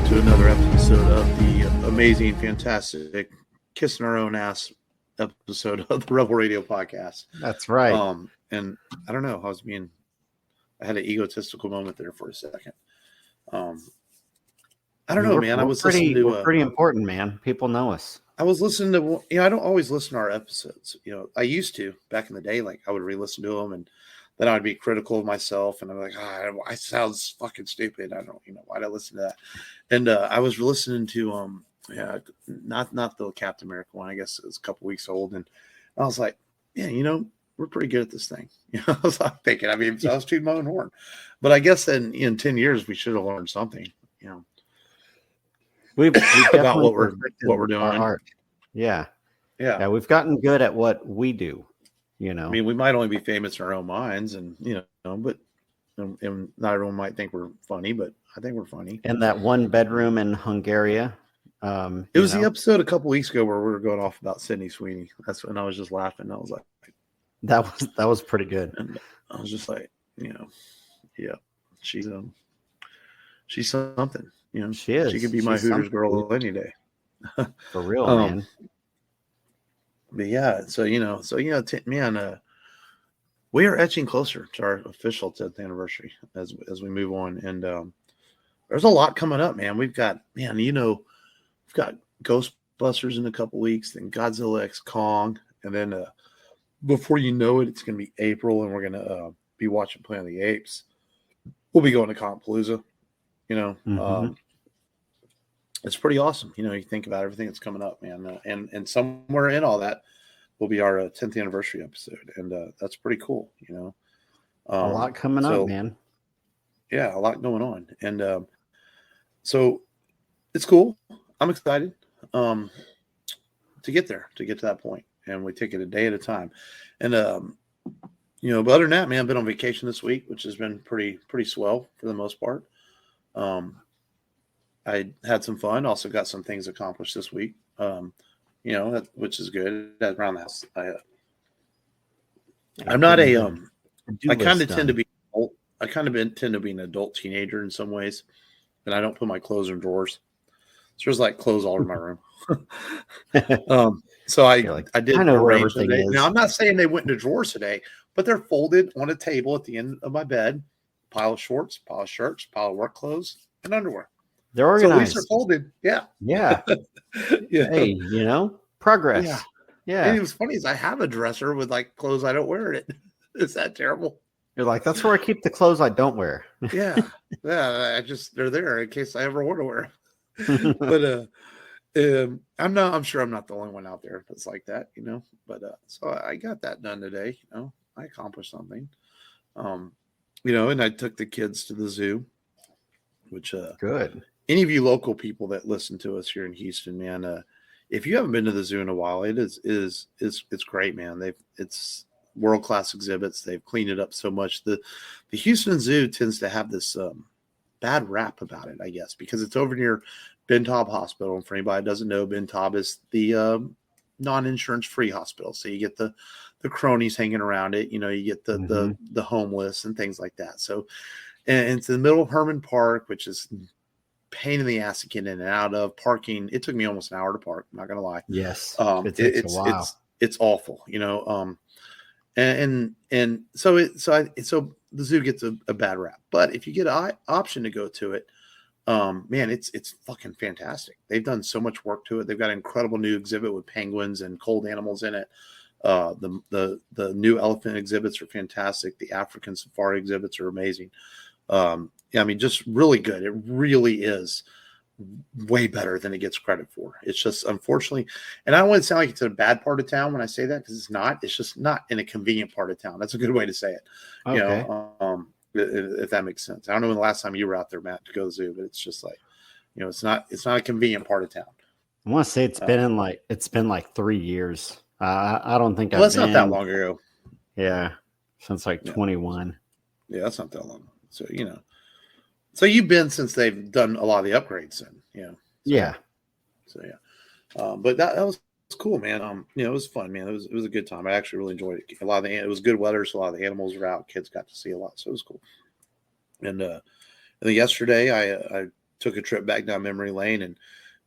to another episode of the amazing, fantastic, kissing our own ass episode of the Rebel Radio podcast. That's right. And I don't know, I had an egotistical moment there for a second. I don't know, man. We're pretty important, man. People know us. I was listening to, I don't always listen to our episodes. I used to back in the day, like I would re-listen to them, and then I'd be critical of myself, and I'm like, I sound fucking stupid. I don't, why'd I listen to that? And I was listening to, not the Captain America one. I guess it was a couple weeks old, and I was like, yeah, we're pretty good at this thing. I was like thinking, I was tooting my own horn, but I guess in 10 years we should have learned something, We've about what we're doing. Yeah. We've gotten good at what we do. We might only be famous in our own minds, and but and not everyone might think we're funny, but I think we're funny. And that one bedroom in Hungary. It was the episode a couple weeks ago where we were going off about Sydney Sweeney. That's when I was just laughing. I was like, that was pretty good. And I was just like, yeah, she's something. She is. She could be my Hooters girl any day. For real, man. But yeah, man, we are etching closer to our official 10th anniversary as we move on, and there's a lot coming up, man. We've got Ghostbusters in a couple weeks, then Godzilla X Kong, and then before you know it, it's going to be April, and we're going to be watching Planet of the Apes. We'll be going to Palooza. It's pretty awesome. You think about everything that's coming up, man. And somewhere in all that will be our 10th anniversary episode. And that's pretty cool, a lot coming up, man. Yeah, a lot going on. And so it's cool. I'm excited to get there, to get to that point. And we take it a day at a time. And, but other than that, man, I've been on vacation this week, which has been pretty swell for the most part. I had some fun. Also got some things accomplished this week, which is good. Around the house, I'm not a. I kind of tend to be. I kind of tend to be an adult teenager in some ways, and I don't put my clothes in drawers. So there's like clothes all over my room. So I did arrange today. Now I'm not saying they went into drawers today, but they're folded on a table at the end of my bed. Pile of shorts, pile of shirts, pile of work clothes, and underwear. They're organized. So at least they're folded. Yeah. Yeah. Hey, progress. Yeah. And it was funny is I have a dresser with like clothes I don't wear in it. Is that terrible? You're like, that's where I keep the clothes I don't wear. Yeah. They're there in case I ever want to wear them. But I'm sure I'm not the only one out there that's like that, But so I got that done today. I accomplished something. And I took the kids to the zoo, which good. Any of you local people that listen to us here in Houston, man, if you haven't been to the zoo in a while, it's great, man. It's world-class exhibits. They've cleaned it up so much. The Houston Zoo tends to have this bad rap about it, I guess, because it's over near Ben Taub Hospital. And for anybody that doesn't know, Ben Taub is the non-insurance free hospital. So you get the cronies hanging around it. You get the homeless and things like that. So, and it's in the middle of Herman Park, which is pain in the ass to get in and out of. Parking, it took me almost an hour to park. I'm not gonna lie. Yes, it's awful, and so the zoo gets a bad rap. But if you get an option to go to it, man, it's fucking fantastic. They've done so much work to it. They've got an incredible new exhibit with penguins and cold animals in it. The new elephant exhibits are fantastic. The African safari exhibits are amazing. Just really good. It really is way better than it gets credit for. It's just, unfortunately, and I don't want to sound like it's a bad part of town when I say that, because it's not. It's just not in a convenient part of town. That's a good way to say it. Okay. If that makes sense. I don't know when the last time you were out there, Matt, to go to the zoo, but it's just like, it's not a convenient part of town. I want to say it's been like 3 years. I don't think that's not that long ago. Yeah, since like 21. Yeah, that's not that long. So so you've been since they've done a lot of the upgrades, then yeah. So yeah, but that was cool, man. It was fun, man. It was a good time. I actually really enjoyed it. It was good weather, so a lot of the animals were out. Kids got to see a lot, so it was cool. And then yesterday, I took a trip back down memory lane and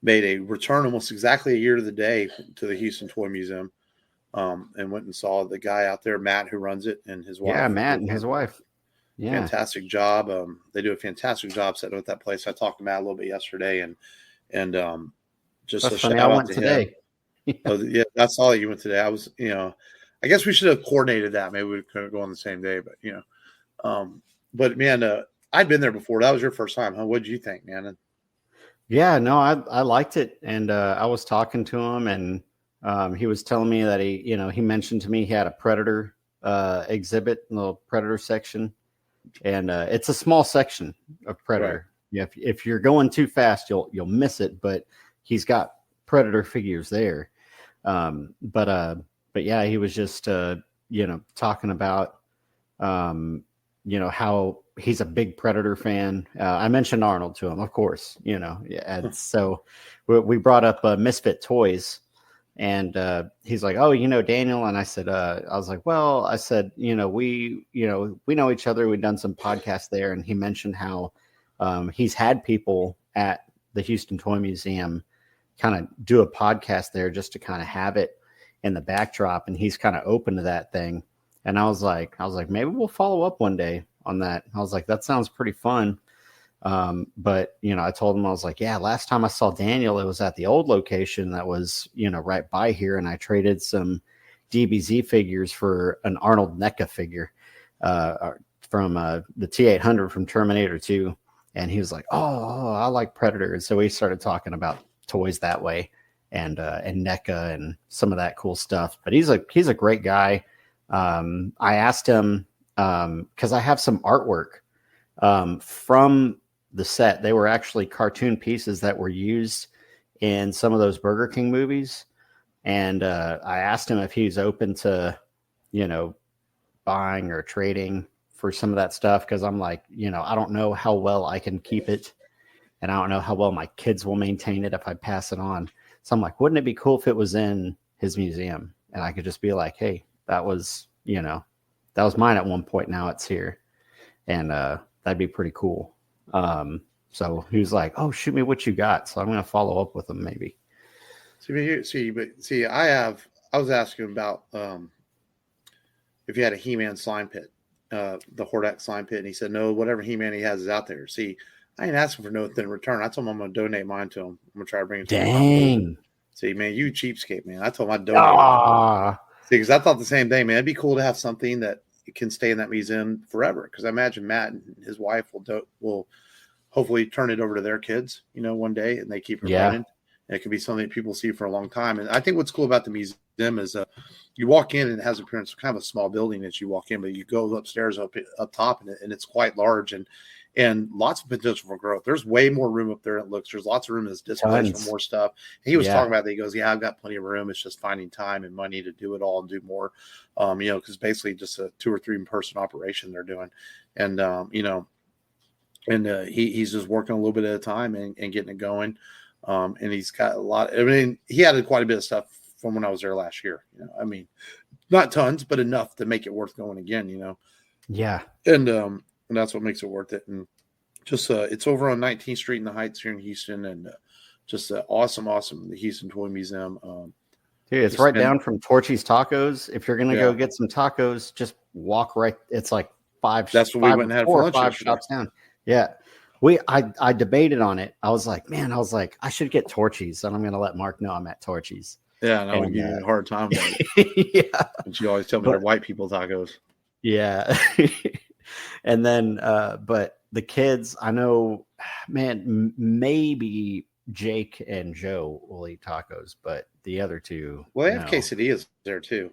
made a return almost exactly a year to the day to the Houston Toy Museum, and went and saw the guy out there, Matt, who runs it, and his wife. Yeah, Matt and his wife. Yeah, fantastic job. They do a fantastic job setting up that place. I talked to Matt a little bit yesterday, and just that's a funny. shout I out went to today. him. Oh, yeah, that's all you went today. I was, I guess we should have coordinated that. Maybe we could go on the same day, but but man, I'd been there before. That was your first time, huh? What did you think, man? Yeah, no, I liked it, and I was talking to him, and he was telling me that he mentioned to me he had a Predator exhibit in the Predator section, and it's a small section of Predator. Right. Yeah, if you're going too fast, you'll miss it, but he's got Predator figures there. But yeah, he was just talking about how he's a big Predator fan. I mentioned Arnold to him, of course, and so we brought up Misfit Toys, and he's like, oh, Daniel. And I said, I was like, well, I said, we know each other. We've done some podcasts there. And he mentioned how he's had people at the Houston Toy Museum kind of do a podcast there just to kind of have it in the backdrop. And he's kind of open to that thing. And I was like, maybe we'll follow up one day on that. I was like, that sounds pretty fun. But I told him, I was like, yeah, last time I saw Daniel, it was at the old location that was, right by here. And I traded some DBZ figures for an Arnold NECA figure from the T-800 from Terminator 2. And he was like, oh, I like Predator. And so we started talking about toys that way, and NECA and some of that cool stuff. But he's a great guy. I asked him, because I have some artwork from the set. They were actually cartoon pieces that were used in some of those Burger King movies. And I asked him if he's open to, buying or trading for some of that stuff. Cause I'm like, I don't know how well I can keep it. And I don't know how well my kids will maintain it if I pass it on. So I'm like, wouldn't it be cool if it was in his museum? And I could just be like, hey, that was mine at one point. Now it's here. And that'd be pretty cool. So he was like, oh, shoot me what you got. So I'm going to follow up with him maybe. I was asking about if you had a He-Man slime pit, the Hordak slime pit. And he said, no, whatever He-Man he has is out there. See, I ain't asking for nothing in return. I told him I'm going to donate mine to him. I'm going to try to bring it to him. Dang. See, man, you cheapskate, man. I told him I'd donate. See, because I thought the same thing, man. It'd be cool to have something that can stay in that museum forever. Because I imagine Matt and his wife will hopefully turn it over to their kids, one day, and they keep it running. And it can be something that people see for a long time. And I think what's cool about the museum is you walk in and it has appearance of kind of a small building as you walk in, but you go upstairs up top and it's quite large and lots of potential for growth. There's way more room up there than it looks. There's lots of room as displays for more stuff. And he was talking about that. He goes, yeah, I've got plenty of room. It's just finding time and money to do it all and do more, because basically just a 2 or 3 person operation they're doing. And, he's just working a little bit at a time and getting it going. And he's got a lot. He had quite a bit of stuff from when I was there last year. Not tons, but enough to make it worth going again. Yeah. And that's what makes it worth it. And just it's over on 19th Street in the Heights here in Houston, and just awesome. The Houston Toy Museum. Dude, it's right down from Torchy's Tacos. If you're gonna go get some tacos, just walk right. It's like 5. That's what we went and had for lunch. 5 shops down. Yeah. I debated on it. I was like, I should get Torchy's, and I'm going to let Mark know I'm at Torchy's. Yeah, and I would give you a hard time about it. Yeah. And she always tell me they're white people tacos. Yeah. And then, but the kids, I know, man, maybe Jake and Joe will eat tacos, but the other two. Well, they have quesadillas there too.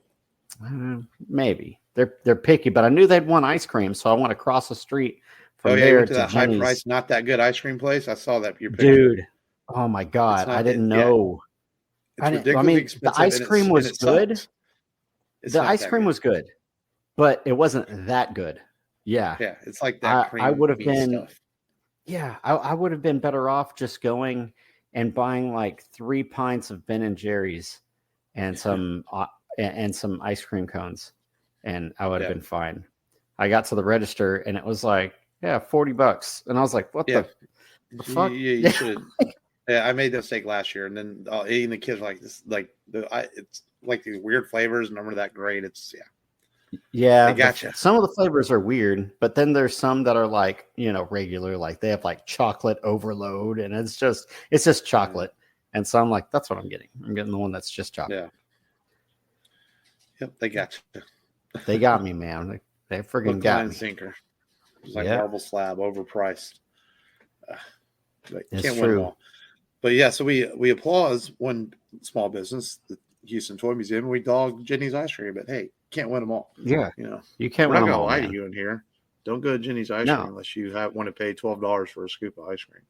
Maybe. They're picky, but I knew they'd want ice cream, so I want to cross the street. From you went to that high price, not that good ice cream place. I saw that your picture. Dude. Oh my God. I didn't know. Yeah. The ice cream was good. The ice cream was good, but it wasn't that good. Yeah. Yeah. It's like that cream. I would have been stuff. Yeah. I would have been better off just going and buying like 3 pints of Ben and Jerry's and some ice cream cones, and I would have been fine. I got to the register and it was like, yeah, $40. And I was like, what the? The You, fuck? you should. Yeah, I made that mistake last year, and then eating the kids were like this, like it's like these weird flavors, and they're not that great. It's Yeah, they got you. some of the flavors are weird, but then there's some that are like, regular, like they have like chocolate overload and it's just chocolate. And so I'm like, that's what I'm getting. I'm getting the one that's just chocolate. Yeah. Yep, they got you. They got me, man. They friggin' Hook, line, got and me. sinker. It's like Yeah, marble slab, overpriced. But it's can't win them true. all. But yeah, so we applaud one small business, the Houston Toy Museum. We dog Jenny's Ice Cream, but hey, can't win them all. Yeah, You know, you can't we're win not them gonna all, lie to man. you in here. Don't go to Jenny's Ice Cream No, unless you want to pay $12 for a scoop of ice cream.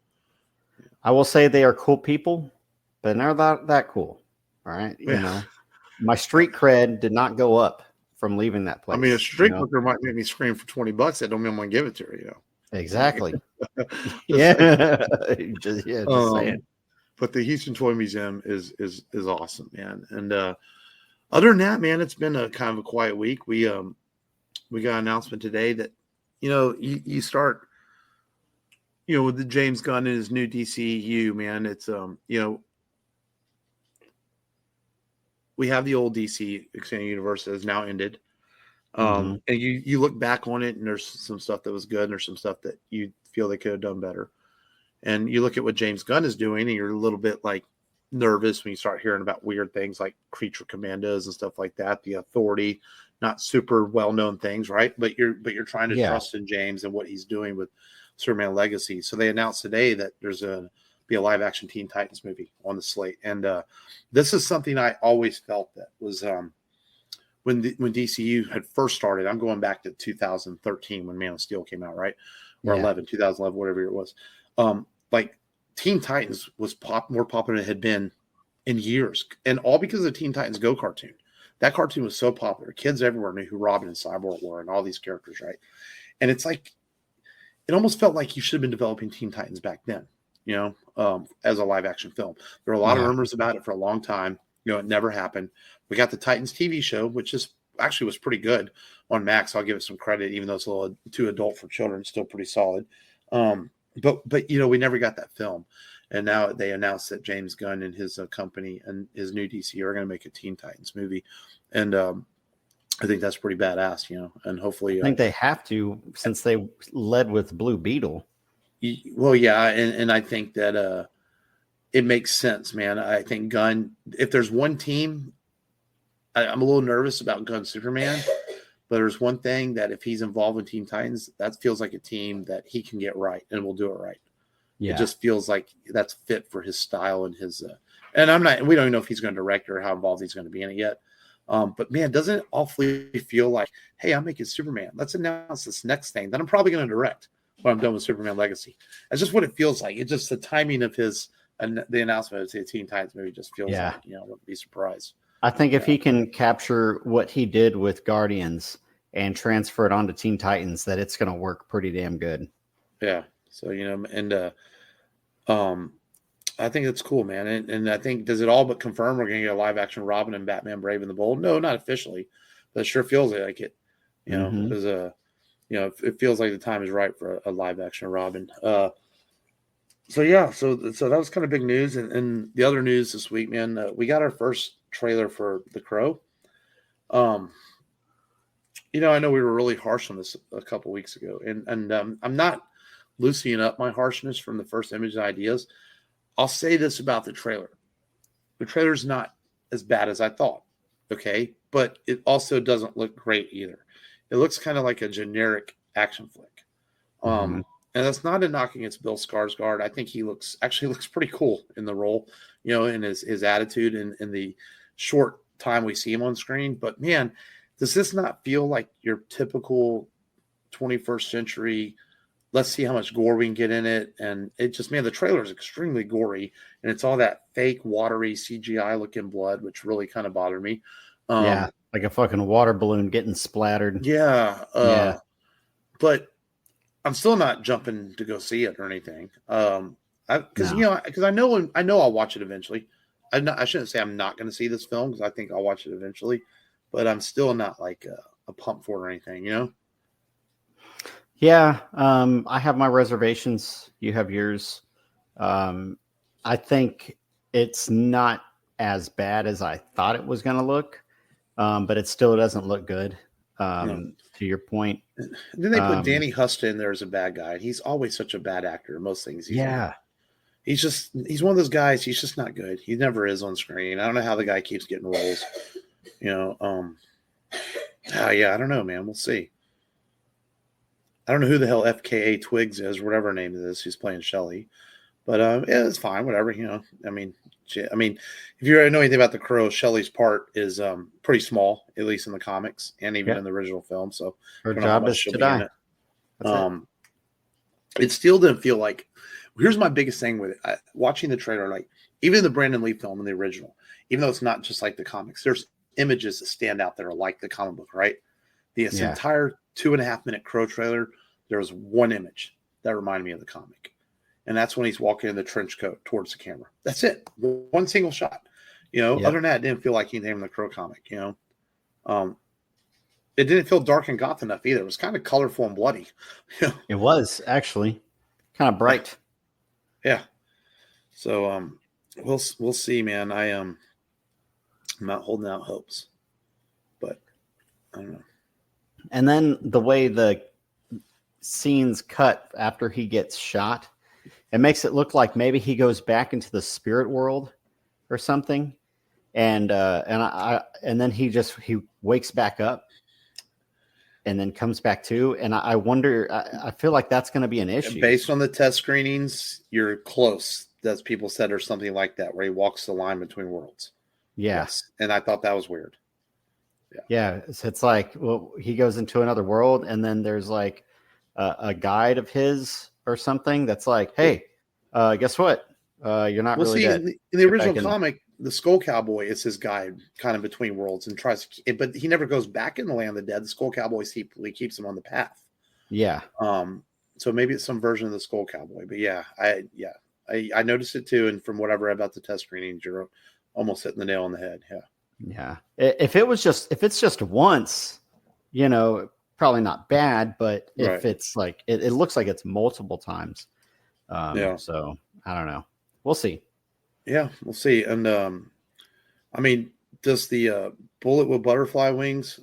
I will say they are cool people, but they're not that cool. All right, Yeah. my street cred did not go up from leaving that I mean, a place. street hooker might make me scream for $20. That don't mean I'm gonna give it to her. Exactly. Just saying. Yeah, just saying. But the Houston Toy Museum is awesome, man. And other than that, man, it's been a kind of a quiet week. We got an announcement today that you start with the James Gunn and his new DCU, man. It's we have the old DC Extended Universe that has now ended. Mm-hmm. And you look back on it, and there's some stuff that was good, and there's some stuff that you feel they could have done better. And you look at what James Gunn is doing, and you're a little bit like nervous when you start hearing about weird things like creature commandos and stuff like that. The Authority, not super well known things, right? But you're trying to trust in James and what he's doing with Superman Legacy. So they announced today that there's be a live action Teen Titans movie on the slate, and this is something I always felt that was when DCU had first started. I'm going back to 2013 when Man of Steel came out, right? Or 2011, whatever it was. Like Teen Titans was more popular than it had been in years, and all because of the Teen Titans Go cartoon. That cartoon was so popular. Kids everywhere knew who Robin and Cyborg were and all these characters, right? And it's like, it almost felt like you should have been developing Teen Titans back then, as a live action film. There were a lot of rumors about it for a long time. It never happened. We got the Titans TV show, which actually was pretty good on Max. I'll give it some credit, even though it's a little too adult for children, still pretty solid. But we never got that film. And now they announced that James Gunn and his company and his new DC are going to make a Teen Titans movie. And I think that's pretty badass, and hopefully. I think they have to, since they led with Blue Beetle. Well, yeah. And I think that it makes sense, man. I think Gunn, if there's one team, I'm a little nervous about Gunn Superman, but there's one thing that if he's involved with Teen Titans, that feels like a team that he can get right and will do it right. Yeah. It just feels like that's fit for his style and his. And we don't even know if he's going to direct or how involved he's going to be in it yet. But man, doesn't it awfully feel like, hey, I'm making Superman. Let's announce this next thing that I'm probably going to direct when I'm done with Superman Legacy. That's just what it feels like. It's just the timing of his and the announcement of the Teen Titans movie just feels like, wouldn't be surprised. I think if he can capture what he did with Guardians and transfer it onto Teen Titans, that it's going to work pretty damn good. Yeah. So, I think that's cool, man. And I think, does it all but confirm we're going to get a live action Robin and Batman Brave and the Bold? No, not officially, but it sure feels like it, because, it feels like the time is right for a live action Robin. So that was kind of big news. And the other news this week, man, we got our first trailer for The Crow. I know we were really harsh on this a couple weeks ago, and I'm not loosening up my harshness from the first image ideas. I'll say this about the trailer. The trailer's not as bad as I thought, okay? But it also doesn't look great either. It looks kind of like a generic action flick. And that's not a knock against Bill Skarsgård. I think he looks pretty cool in the role, in his attitude and in the short time we see him on screen. But, man, does this not feel like your typical 21st century let's see how much gore we can get in it? And it just, man, the trailer is extremely gory, and it's all that fake, watery CGI looking blood, which really kind of bothered me. Like a fucking water balloon getting splattered. But I'm still not jumping to go see it or anything. Because I know I'll watch it eventually. I shouldn't say I'm not going to see this film, because I think I'll watch it eventually, but I'm still not like a pump for it or anything, Yeah, I have my reservations. You have yours. I think it's not as bad as I thought it was going to look, but it still doesn't look good. To your point. And then they put Danny Huston in there as a bad guy. He's always such a bad actor in most things he's in. He's one of those guys. He's just not good. He never is on screen. I don't know how the guy keeps getting roles. I don't know, man. We'll see. I don't know who the hell FKA Twigs is, whatever her name is. Who's playing Shelley, but yeah, it's fine. Whatever, I mean, if you already know anything about the Crow, Shelley's part is pretty small, at least in the comics and even in the original film. So her job is to die. It still didn't feel like. Here's my biggest thing with it. Watching the trailer, like even the Brandon Lee film in the original, even though it's not just like the comics, there's images that stand out that are like the comic book, right? This entire 2.5-minute Crow trailer, there was one image that reminded me of the comic. And that's when he's walking in the trench coat towards the camera. That's it. One single shot. Other than that, it didn't feel like anything in the Crow comic, It didn't feel dark and goth enough either. It was kind of colorful and bloody. It was actually kind of bright. Yeah. So we'll see, man. I'm not holding out hopes. But I don't know. And then the way the scenes cut after he gets shot, it makes it look like maybe he goes back into the spirit world or something, and then he wakes back up and then comes back to. And I wonder, I feel like that's going to be an issue. Based on the test screenings, you're close. That's people said or something like that, where he walks the line between worlds. Yes, and I thought that was weird. Yeah, it's like, well, he goes into another world, and then there's like a guide of his or something that's like, hey, guess what? You're not really dead. In the original comic, the Skull Cowboy is his guide kind of between worlds and tries to, but he never goes back in the land of the dead. The Skull Cowboy keeps him on the path. Yeah. So maybe it's some version of the Skull Cowboy, but I noticed it too. And from what I've read about the test screenings, you're almost hitting the nail on the head. Yeah. Yeah. If it's just once, probably not bad, but if it's like, it looks like it's multiple times. So I don't know. We'll see. Yeah, we'll see. And I mean, does the Bullet with Butterfly Wings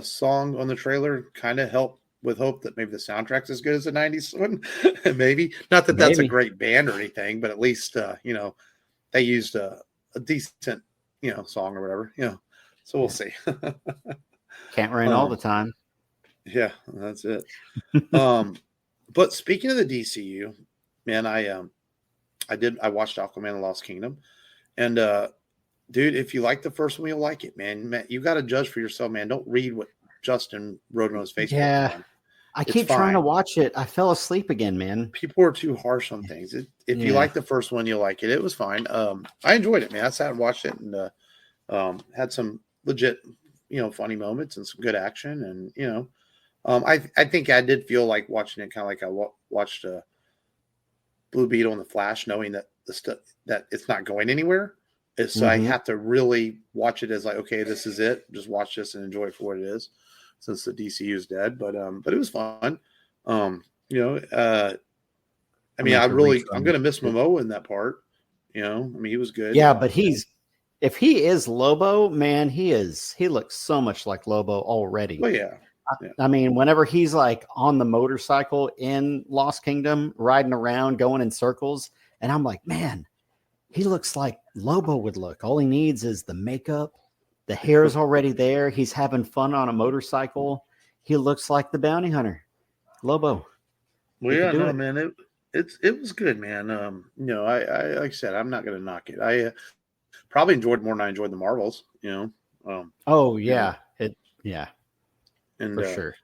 song on the trailer kind of help with hope that maybe the soundtrack's as good as the 90s one? Maybe. Not that that's a great band or anything, but at least, they used a decent, song or whatever, So we'll see. Can't rain all the time. Yeah, that's it. But speaking of the DCU, man, I watched Aquaman and Lost Kingdom, and dude, if you like the first one, you'll like it, man. You got to judge for yourself, man. Don't read what Justin wrote on his Facebook. Yeah, I keep trying to watch it. I fell asleep again, man. People are too harsh on things. If you like the first one, you'll like it. It was fine. I enjoyed it, man. I sat and watched it, and had some legit, funny moments and some good action, and I think I did feel like watching it kind of like I watched Blue Beetle and the Flash, knowing that that it's not going anywhere. So I have to really watch it as like, okay, this is it. Just watch this and enjoy it for what it is, since the DCU is dead. But it was fun. I mean, I'm going to miss Momoa in that part. I mean, he was good. Yeah, but if he is Lobo, man, he looks so much like Lobo already. Oh yeah. I mean, whenever he's like on the motorcycle in Lost Kingdom, riding around, going in circles, and I'm like, man, he looks like Lobo would look. All he needs is the makeup. The hair is already there. He's having fun on a motorcycle. He looks like the bounty hunter, Lobo. Well, yeah, no, man, it was good, man. I like I said, I'm not going to knock it. I probably enjoyed it more than I enjoyed the Marvels. Oh yeah, and for sure.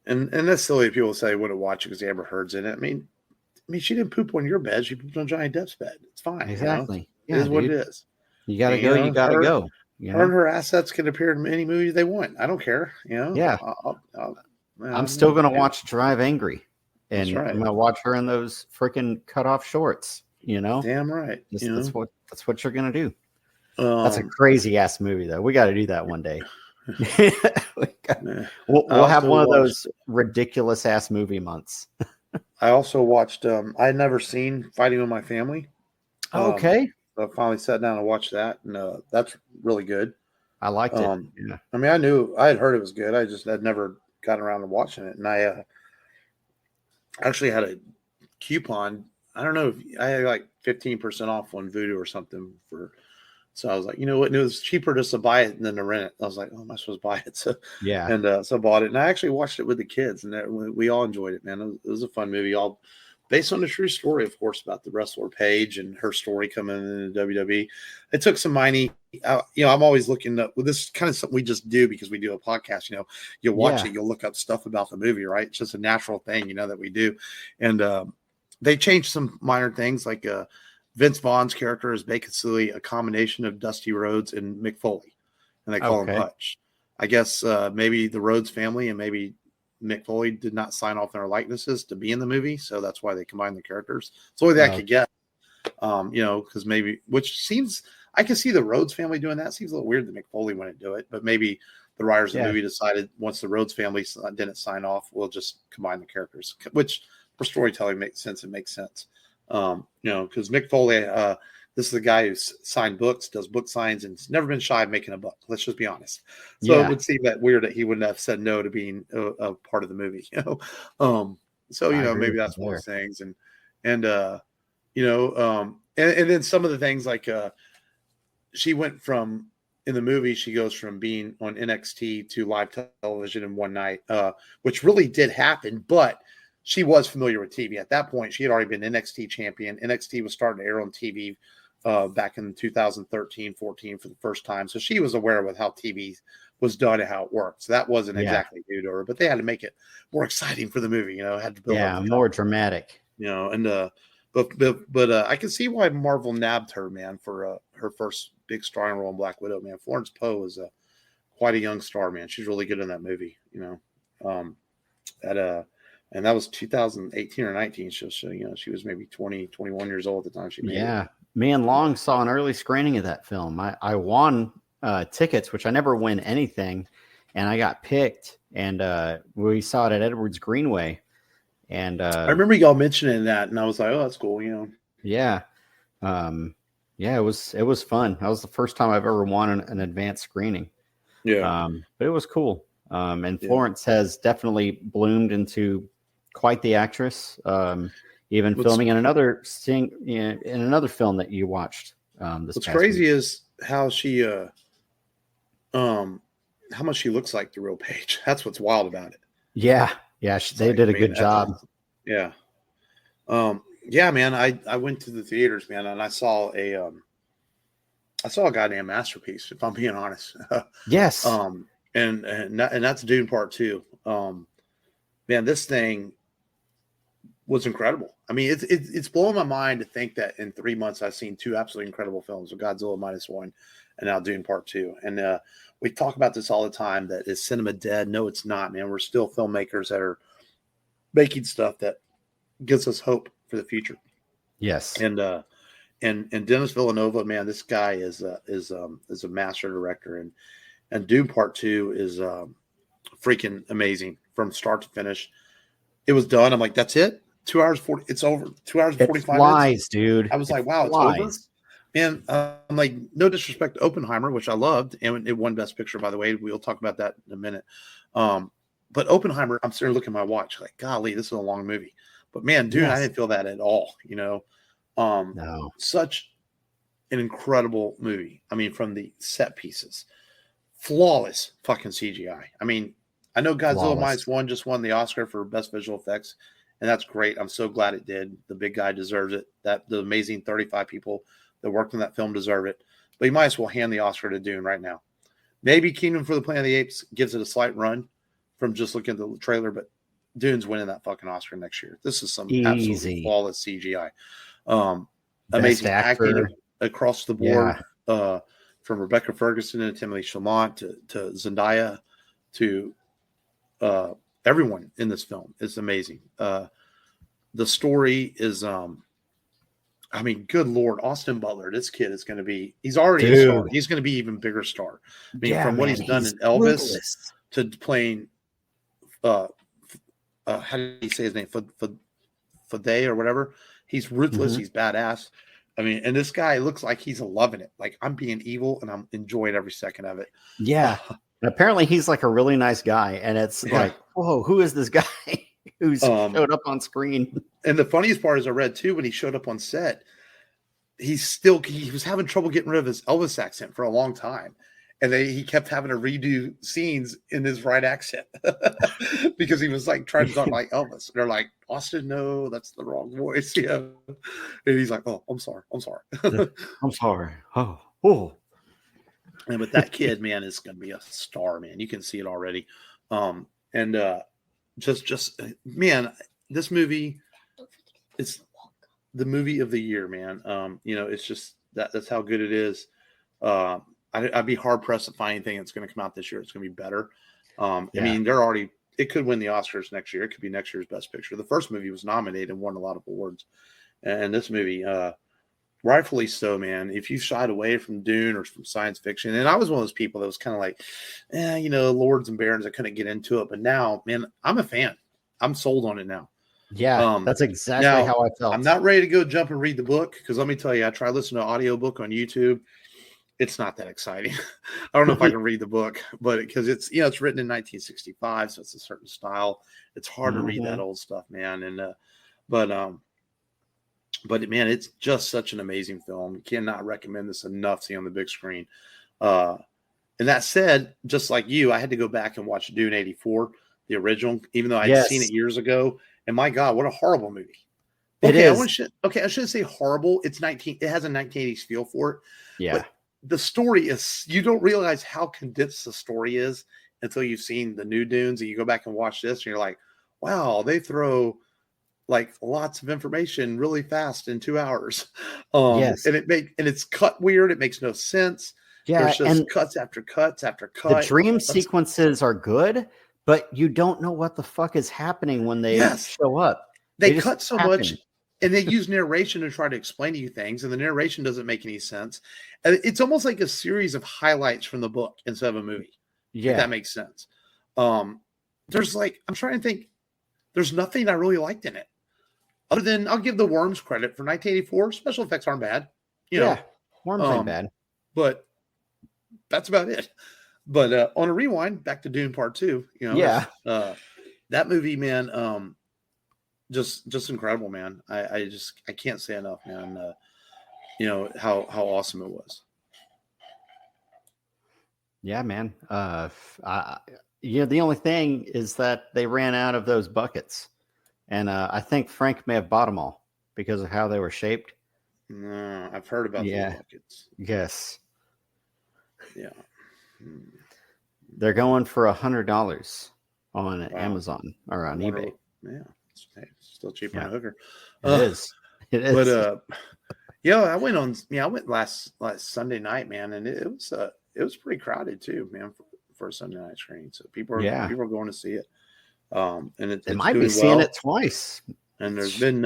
And that's silly if people say wouldn't watch it because Amber Heard's in it. I mean, she didn't poop on your bed. She pooped on Johnny Depp's bed. It's fine. Exactly. It is what it is. You got to go. You got to go. Her and her assets can appear in any movie they want. I don't care. Yeah. I'm still going to watch Drive Angry. And I'm going to watch her in those freaking cut off shorts, Damn right. That's what you're going to do. That's a crazy ass movie though. We got to do that one day. We'll have one of those ridiculous ass movie months. I also watched. I had never seen Fighting with My Family. Um, Okay. so I finally sat down and watched that, and that's really good. I liked it. Um, Yeah. I mean, I had heard it was good. I just had never gotten around to watching it, and I actually had a coupon. I don't know if I had like 15% off on Voodoo or something for. So I was like, you know what? And it was cheaper just to buy it than to rent it. I was like, oh, am I supposed to buy it? So, Yeah. and so I bought it, and I actually watched it with the kids, and we all enjoyed it. Man, it was a fun movie, all based on a true story, of course, about the wrestler Paige and her story coming into WWE. It took some miney. I'm always looking up. Well, this is kind of something we just do because we do a podcast. You watch Yeah. it, you'll look up stuff about the movie, right? It's just a natural thing, that we do, and they changed some minor things like Vince Vaughn's character is basically a combination of Dusty Rhodes and Mick Foley, and they call him Okay. Hutch. I guess maybe the Rhodes family and maybe Mick Foley did not sign off their likenesses to be in the movie, so that's why they combined the characters. It's the only thing I could get, because maybe, which seems, I can see the Rhodes family doing that. Seems a little weird that Mick Foley wouldn't do it, but maybe the writers of the Yeah. movie decided once the Rhodes family didn't sign off, we'll just combine the characters, which for storytelling makes sense. It makes sense, because Mick Foley, this is the guy who signed books, does book signs, and has never been shy of making a book. Let's just be honest. So it Yeah. would seem that weird that he wouldn't have said no to being a part of the movie. So I agree maybe with you that's one of there. those things, and and then some of the things like she went from in the movie, she goes from being on NXT to live television in one night, which really did happen, but she was familiar with TV at that point. She had already been NXT champion. NXT was starting to air on TV back in 2013, 14 for the first time. So she was aware with how TV was done and how it worked. So that wasn't Yeah. exactly new to her, but they had to make it more exciting for the movie, had to build up Yeah. the More drama, dramatic. and but I can see why Marvel nabbed her, man, for her first big starring role in Black Widow, man. Florence Poe is quite a young star, man. She's really good in that movie, at and that was 2018 or 19. So she was maybe 20, 21 years old at the time she made it. Yeah. Me and Long saw an early screening of that film. I won tickets, which I never win anything, and I got picked, and we saw it at Edwards Greenway. And I remember y'all mentioning that, and I was like, "Oh, that's cool," yeah, yeah, it was fun. That was the first time I've ever won an advanced screening. Yeah, But it was cool. And yeah. Florence has definitely bloomed into quite the actress. Even filming in another film that you watched. What's crazy is how she how much she looks like the real Paige. That's what's wild about it. Yeah, they did a good that's job. awesome. Yeah. Yeah, man. I went to the theaters, man, and I saw a goddamn masterpiece, if I'm being honest. Yes. And that's Dune Part Two. Man, this thing was incredible. I mean, it's blowing my mind to think that in 3 months I've seen two absolutely incredible films: Godzilla -1 and now Dune Part Two. And we talk about this all the time. That is cinema dead? No, it's not, man. We're still filmmakers that are making stuff that gives us hope for the future. Yes. And Dennis Villeneuve, man, this guy is a master director, and Dune Part Two is freaking amazing from start to finish. It was done. I'm like, that's it. 2 hours 40. It's over. 2 hours and 45 minutes, dude. I was like, wow, it's over. And I'm like, no disrespect to Oppenheimer, which I loved, and it won Best Picture, by the way. We'll talk about that in a minute. But Oppenheimer, I'm sitting looking at my watch, like, golly, this is a long movie. But man, Dune, I didn't feel that at all. No. Such an incredible movie. I mean, from the set pieces, flawless fucking CGI. I mean, I know Godzilla -1 just won the Oscar for best visual effects, and that's great. I'm so glad it did. The big guy deserves it. The amazing 35 people that worked on that film deserve it. But you might as well hand the Oscar to Dune right now. Maybe Kingdom for the Planet of the Apes gives it a slight run from just looking at the trailer, but Dune's winning that fucking Oscar next year. This is some absolutely flawless CGI. Amazing acting across the board, from Rebecca Ferguson and Timothy Chalamet to Zendaya to everyone in this film is amazing. The story is, I mean, good Lord, Austin Butler, this kid is going to be, he's already a star. He's going to be even bigger star. I mean, from what he's done in Elvis to playing, how do you say his name? Fade or whatever. He's ruthless. He's badass. I mean, and this guy looks like he's loving it. Like, I'm being evil and I'm enjoying every second of it. Yeah. And apparently he's like a really nice guy. And it's like, whoa, who is this guy who's showed up on screen? And the funniest part is I read too, when he showed up on set, he was having trouble getting rid of his Elvis accent for a long time. And he kept having to redo scenes in his right accent because he was like trying to talk like Elvis. And they're like, Austin, no, that's the wrong voice. Yeah. And he's like, oh, I'm sorry. I'm sorry. Oh. And but that kid, man, is going to be a star, man. You can see it already. Just man, this movie, it's the movie of the year, man. It's just that's how good it is. I'd be hard pressed to find anything that's going to come out this year. It's going to be better. I mean, it could win the Oscars next year. It could be next year's best picture. The first movie was nominated and won a lot of awards. And this movie, rightfully so, man. If you shied away from Dune or from science fiction, and I was one of those people that was kind of like, Lords and Barons, I couldn't get into it. But now, man, I'm a fan. I'm sold on it now. Yeah, that's exactly how I felt. I'm not ready to go jump and read the book because let me tell you, I tried listening to an audiobook on YouTube. It's not that exciting. I don't know if I can read the book, but because it's written in 1965, so it's a certain style. It's hard to read that old stuff, man. And but man, it's just such an amazing film. Cannot recommend this enough. See on the big screen. And that said, just like you, I had to go back and watch Dune '84, the original, even though I'd seen it years ago. And my God, what a horrible movie! It is. I shouldn't say horrible. It has a 1980s feel for it. Yeah. But the story is, you don't realize how condensed the story is until you've seen the new Dunes and you go back and watch this and you're like, wow, they throw like lots of information really fast in 2 hours. And it's cut weird. It makes no sense. Yeah. There's just cuts after cuts after cut. The dream sequences are good, but you don't know what the fuck is happening when they show up. They cut so much. And they use narration to try to explain to you things, and the narration doesn't make any sense. And it's almost like a series of highlights from the book instead of a movie. Yeah, if that makes sense. There's I'm trying to think. There's nothing I really liked in it, other than I'll give the worms credit for 1984. Special effects aren't bad. Worms ain't bad, but that's about it. But on a rewind, back to Dune Part Two. That movie, man. Just incredible, man. I can't say enough, man. How awesome it was. Yeah, man. The only thing is that they ran out of those buckets, and I think Frank may have bought them all because of how they were shaped. No, I've heard about the buckets. Yes. Yeah. They're going for $100 on Amazon or on eBay. Yeah. Still cheaper than a hooker. It is. But I went last Sunday night, man, and it was pretty crowded too, man, for a Sunday night screening. So people are going to see it. And it might be seeing it twice. And there's been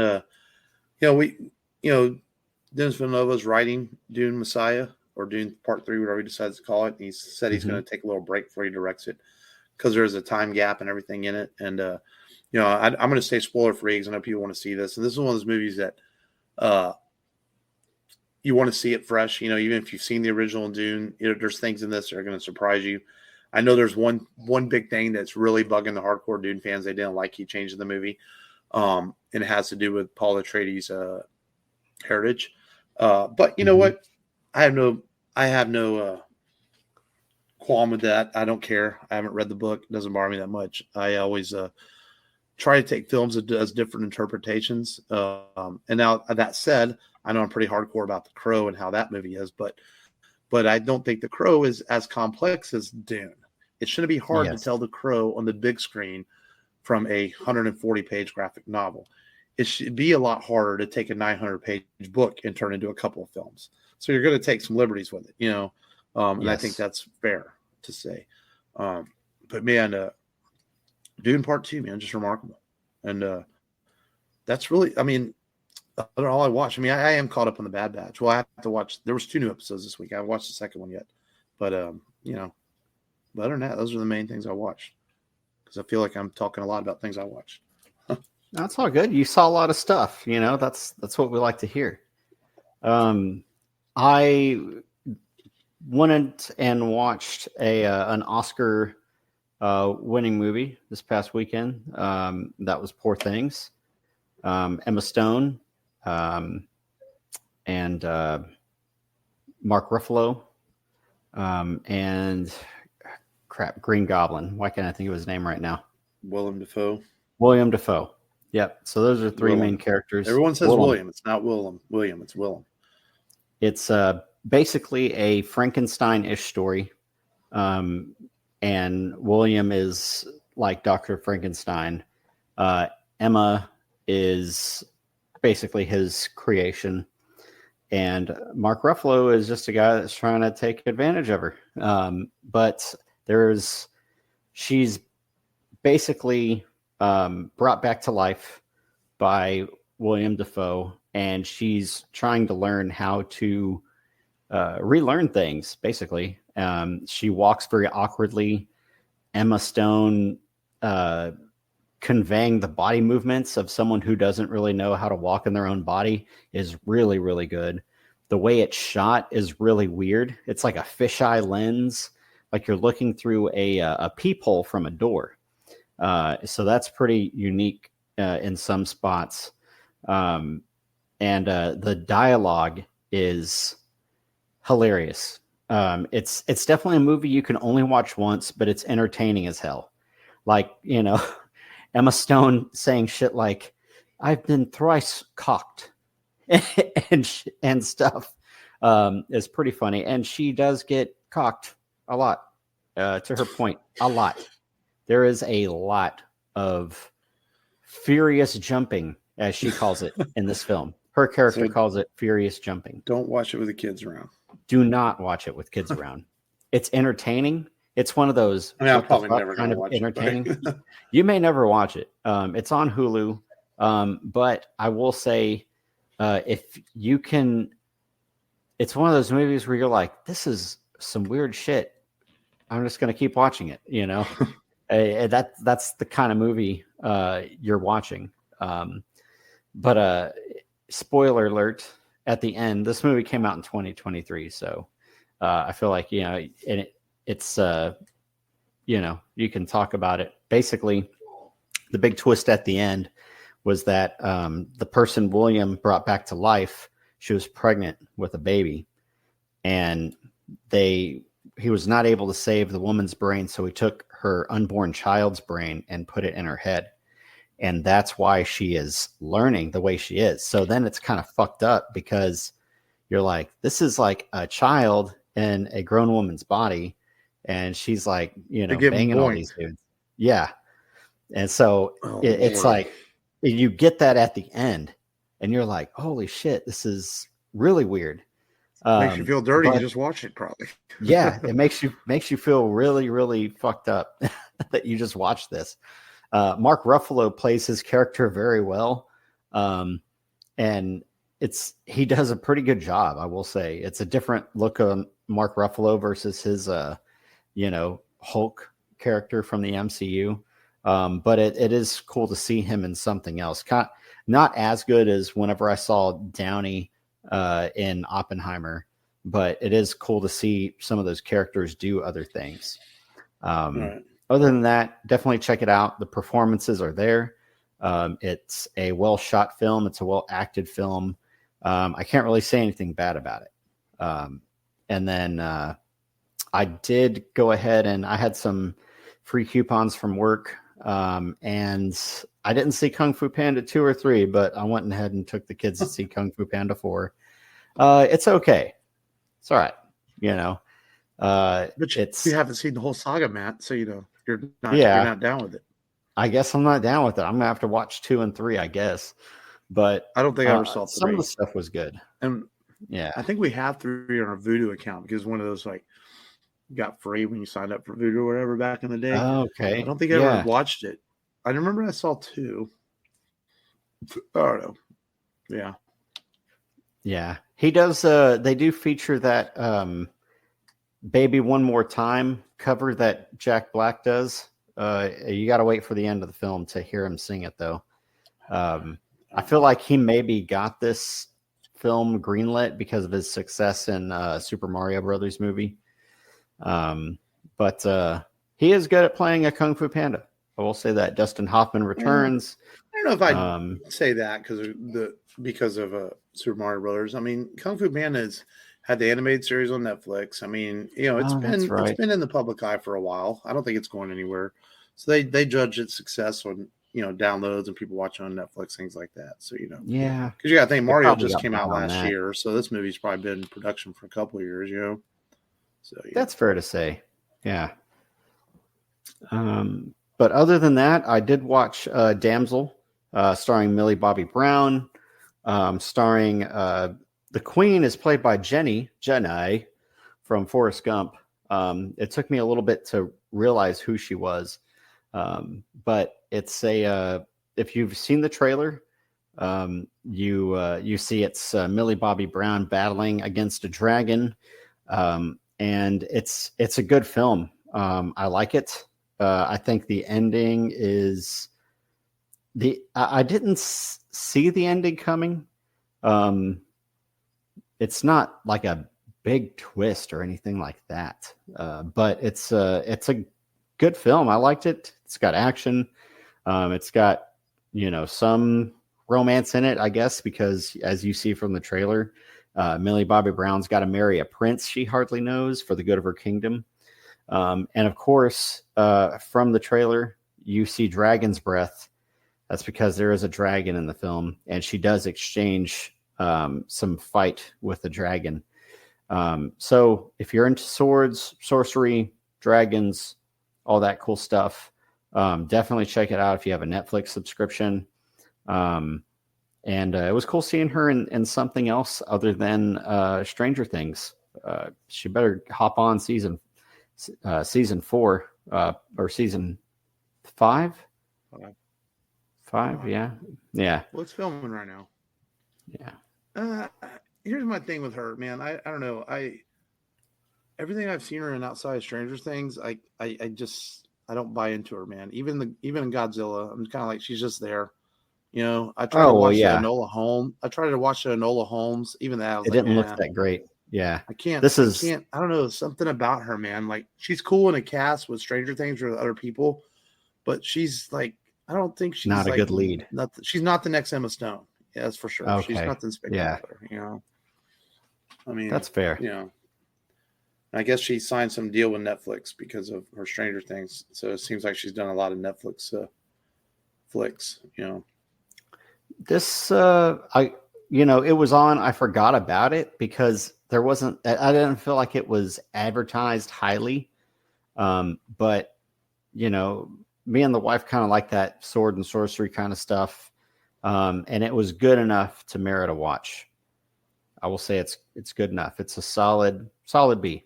Denis Villeneuve's writing Dune Messiah or Dune Part 3, whatever he decides to call it. And he said he's going to take a little break before he directs it because there's a time gap and everything in it. And I'm going to stay spoiler free because I know people want to see this. And this is one of those movies that you want to see it fresh. Even if you've seen the original Dune, there's things in this that are going to surprise you. I know there's one big thing that's really bugging the hardcore Dune fans. They didn't like he changed the movie. And it has to do with Paul Atreides' heritage. But you know what? I have no qualm with that. I don't care. I haven't read the book. It doesn't bother me that much. I always try to take films that does different interpretations. And now that said, I know I'm pretty hardcore about The Crow and how that movie is, but I don't think The Crow is as complex as Dune. It shouldn't be hard to tell The Crow on the big screen from a 140-page graphic novel. It should be a lot harder to take a 900-page book and turn it into a couple of films. So you're going to take some liberties with it, and I think that's fair to say. But man, Dune Part 2, man, just remarkable. And that's really, all I watch. I am caught up on the Bad Batch. Well, I have to watch. There was 2 new episodes this week. I haven't watched the second one yet. But, but other than that, those are the main things I watched. Because I feel like I'm talking a lot about things I watched. That's all good. You saw a lot of stuff. You know, that's what we like to hear. I went and watched an Oscar winning movie this past weekend. That was Poor Things. Emma Stone and Mark Ruffalo and Green Goblin. Why can't I think of his name right now? Willem Dafoe. William Dafoe. Yep. So those are three Willem. main characters. Everyone says William. It's not Willem. It's Willem. It's basically a Frankenstein-ish story. And William is like Dr. Frankenstein. Emma is basically his creation. And Mark Ruffalo is just a guy that's trying to take advantage of her. But she's basically brought back to life by William Dafoe, and she's trying to learn how to relearn things, basically. She walks very awkwardly. Emma Stone conveying the body movements of someone who doesn't really know how to walk in their own body is really, really good. The way it's shot is really weird. It's like a fisheye lens, like you're looking through a peephole from a door. So that's pretty unique in some spots. And the dialogue is hilarious. It's definitely a movie you can only watch once, but it's entertaining as hell. Like, you know, Emma Stone saying shit like, "I've been thrice cocked," and stuff is pretty funny. And she does get cocked a lot. To her point, a lot. There is a lot of furious jumping, as she calls it in this film. Her character calls it furious jumping. Don't watch it with the kids around. Do not watch it with kids around. It's entertaining. It's one of those. I mean, I'm probably never going to watch entertaining. it. You may never watch it. It's on Hulu. But I will say, if you can, it's one of those movies where you're like, this is some weird shit. I'm just going to keep watching it. You know, that's the kind of movie you're watching. But spoiler alert, at the end, this movie came out in 2023. So I feel like, you know, and it's you know, you can talk about it. Basically, the big twist at the end was that the person William brought back to life, she was pregnant with a baby, and he was not able to save the woman's brain, so he took her unborn child's brain and put it in her head. And that's why she is learning the way she is. So then it's kind of fucked up because you're like, this is like a child in a grown woman's body. And she's like, you know, banging all these dudes. Yeah. And so it's like, you get that at the end and you're like, holy shit, this is really weird. Makes you feel dirty. You just watch it probably. Yeah. It makes you feel really, really fucked up that you just watched this. Mark Ruffalo plays his character very well. And he does a pretty good job. I will say it's a different look on Mark Ruffalo versus his, you know, Hulk character from the MCU. But it is cool to see him in something else. Not as good as whenever I saw Downey in Oppenheimer, but it is cool to see some of those characters do other things. Right. Other than that, definitely check it out. The performances are there. It's a well-shot film. It's a well-acted film. I can't really say anything bad about it. And then I did go ahead and I had some free coupons from work. And I didn't see Kung Fu Panda 2 or 3, but I went ahead and took the kids to see Kung Fu Panda 4. It's okay. It's all right. You know, but you haven't seen the whole saga, Matt. So, you know, you're not down with it. I guess I'm not down with it. I'm gonna have to watch 2 and 3, I guess. But I don't think I ever saw 3. Some of the stuff was good. And yeah, I think we have 3 on our Voodoo account because one of those like got free when you signed up for Voodoo or whatever back in the day. Oh, okay. I don't think I ever watched it. I remember I saw 2. I don't know. Yeah. Yeah. He does they do feature that Baby One More Time cover that Jack Black does. You got to wait for the end of the film to hear him sing it, though. I feel like he maybe got this film greenlit because of his success in Super Mario Brothers movie. But he is good at playing a Kung Fu Panda. I will say that. Dustin Hoffman returns. I don't know if I'd say that because of Super Mario Brothers. I mean, Kung Fu Panda's had the animated series on Netflix. I mean, it's been in the public eye for a while. I don't think it's going anywhere. So they judge its success on downloads and people watching on Netflix, things like that. So yeah, because you got to think Mario just came out last year, so this movie's probably been in production for a couple of years. So that's fair to say. Yeah. But other than that, I did watch Damsel, starring Millie Bobby Brown, starring the Queen is played by Jenny from Forrest Gump. It took me a little bit to realize who she was, but it's if you've seen the trailer, you see it's Millie Bobby Brown battling against a dragon, and it's a good film. I like it. I think the ending is I didn't see the ending coming. It's not like a big twist or anything like that. But it's a good film. I liked it. It's got action. It's got, some romance in it, I guess, because as you see from the trailer, Millie Bobby Brown's got to marry a prince she hardly knows for the good of her kingdom. And of course, from the trailer, you see dragon's breath. That's because there is a dragon in the film, and she does exchange some fight with the dragon. So if you're into swords, sorcery, dragons, all that cool stuff, definitely check it out if you have a Netflix subscription. And it was cool seeing her in something else other than Stranger Things. She better hop on season 4 or season 5. 5, yeah. Well, it's filming right now. Yeah. Here's my thing with her, man. I don't know. Everything I've seen her in outside of Stranger Things, I don't buy into her, man. Even in Godzilla, I'm kind of like, she's just there. I tried to watch Enola Holmes. I tried to watch Enola Holmes. Even that, it didn't look that great. Yeah, I can't. I don't know, something about her, man. Like, she's cool in a cast with Stranger Things or other people, but she's like, I don't think she's not a good lead. She's not the next Emma Stone. Yeah, that's for sure. Okay. She's nothing spectacular. I mean, that's fair. I guess she signed some deal with Netflix because of her Stranger Things. So it seems like she's done a lot of Netflix flicks. This, it was on. I forgot about it because there wasn't. I didn't feel like it was advertised highly. But me and the wife kind of like that sword and sorcery kind of stuff, and it was good enough to merit a watch. I will say it's good enough. It's a solid B.